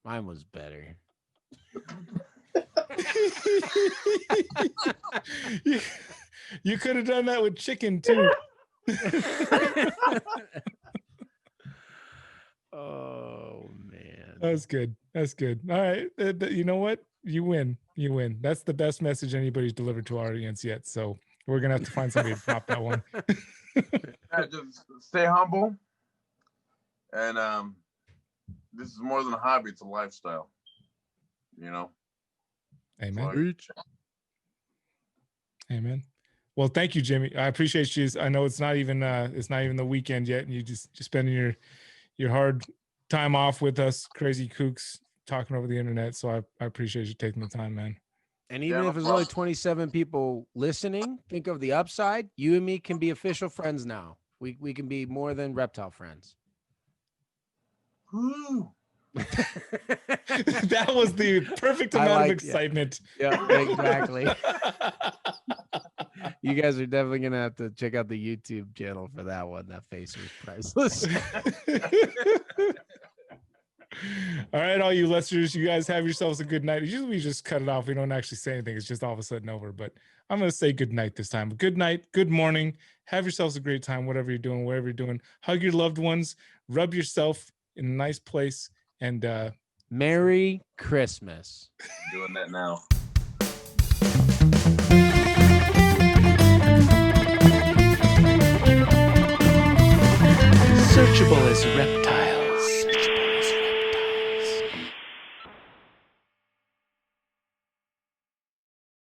Mine was better. You could have done that with chicken too. Oh man, That's good. That's good. All right. You know what? You win. You win. That's the best message anybody's delivered to our audience yet. So we're gonna have to find somebody to prop that one. Yeah, just stay humble. And this is more than a hobby; it's a lifestyle. You know. Amen. Amen. Well, thank you, Jimmy. I appreciate you. I know it's not even the weekend yet, and you just spending your hard time off with us, crazy kooks, talking over the internet. So I appreciate you taking the time, man. And even if there's only 27 people listening, think of the upside. You and me can be official friends now. We can be more than reptile friends. Woo. That was the perfect amount of excitement. Yeah, exactly. You guys are definitely gonna have to check out the YouTube channel for that one. That face was priceless. All right, all you listeners, you guys have yourselves a good night. Usually we just cut it off. We don't actually say anything. It's just all of a sudden over. But I'm going to say good night this time. Good night, good morning. Have yourselves a great time, whatever you're doing, wherever you're doing. Hug your loved ones. Rub yourself in a nice place. And Merry Christmas. Doing that now. Searchable as Reptile.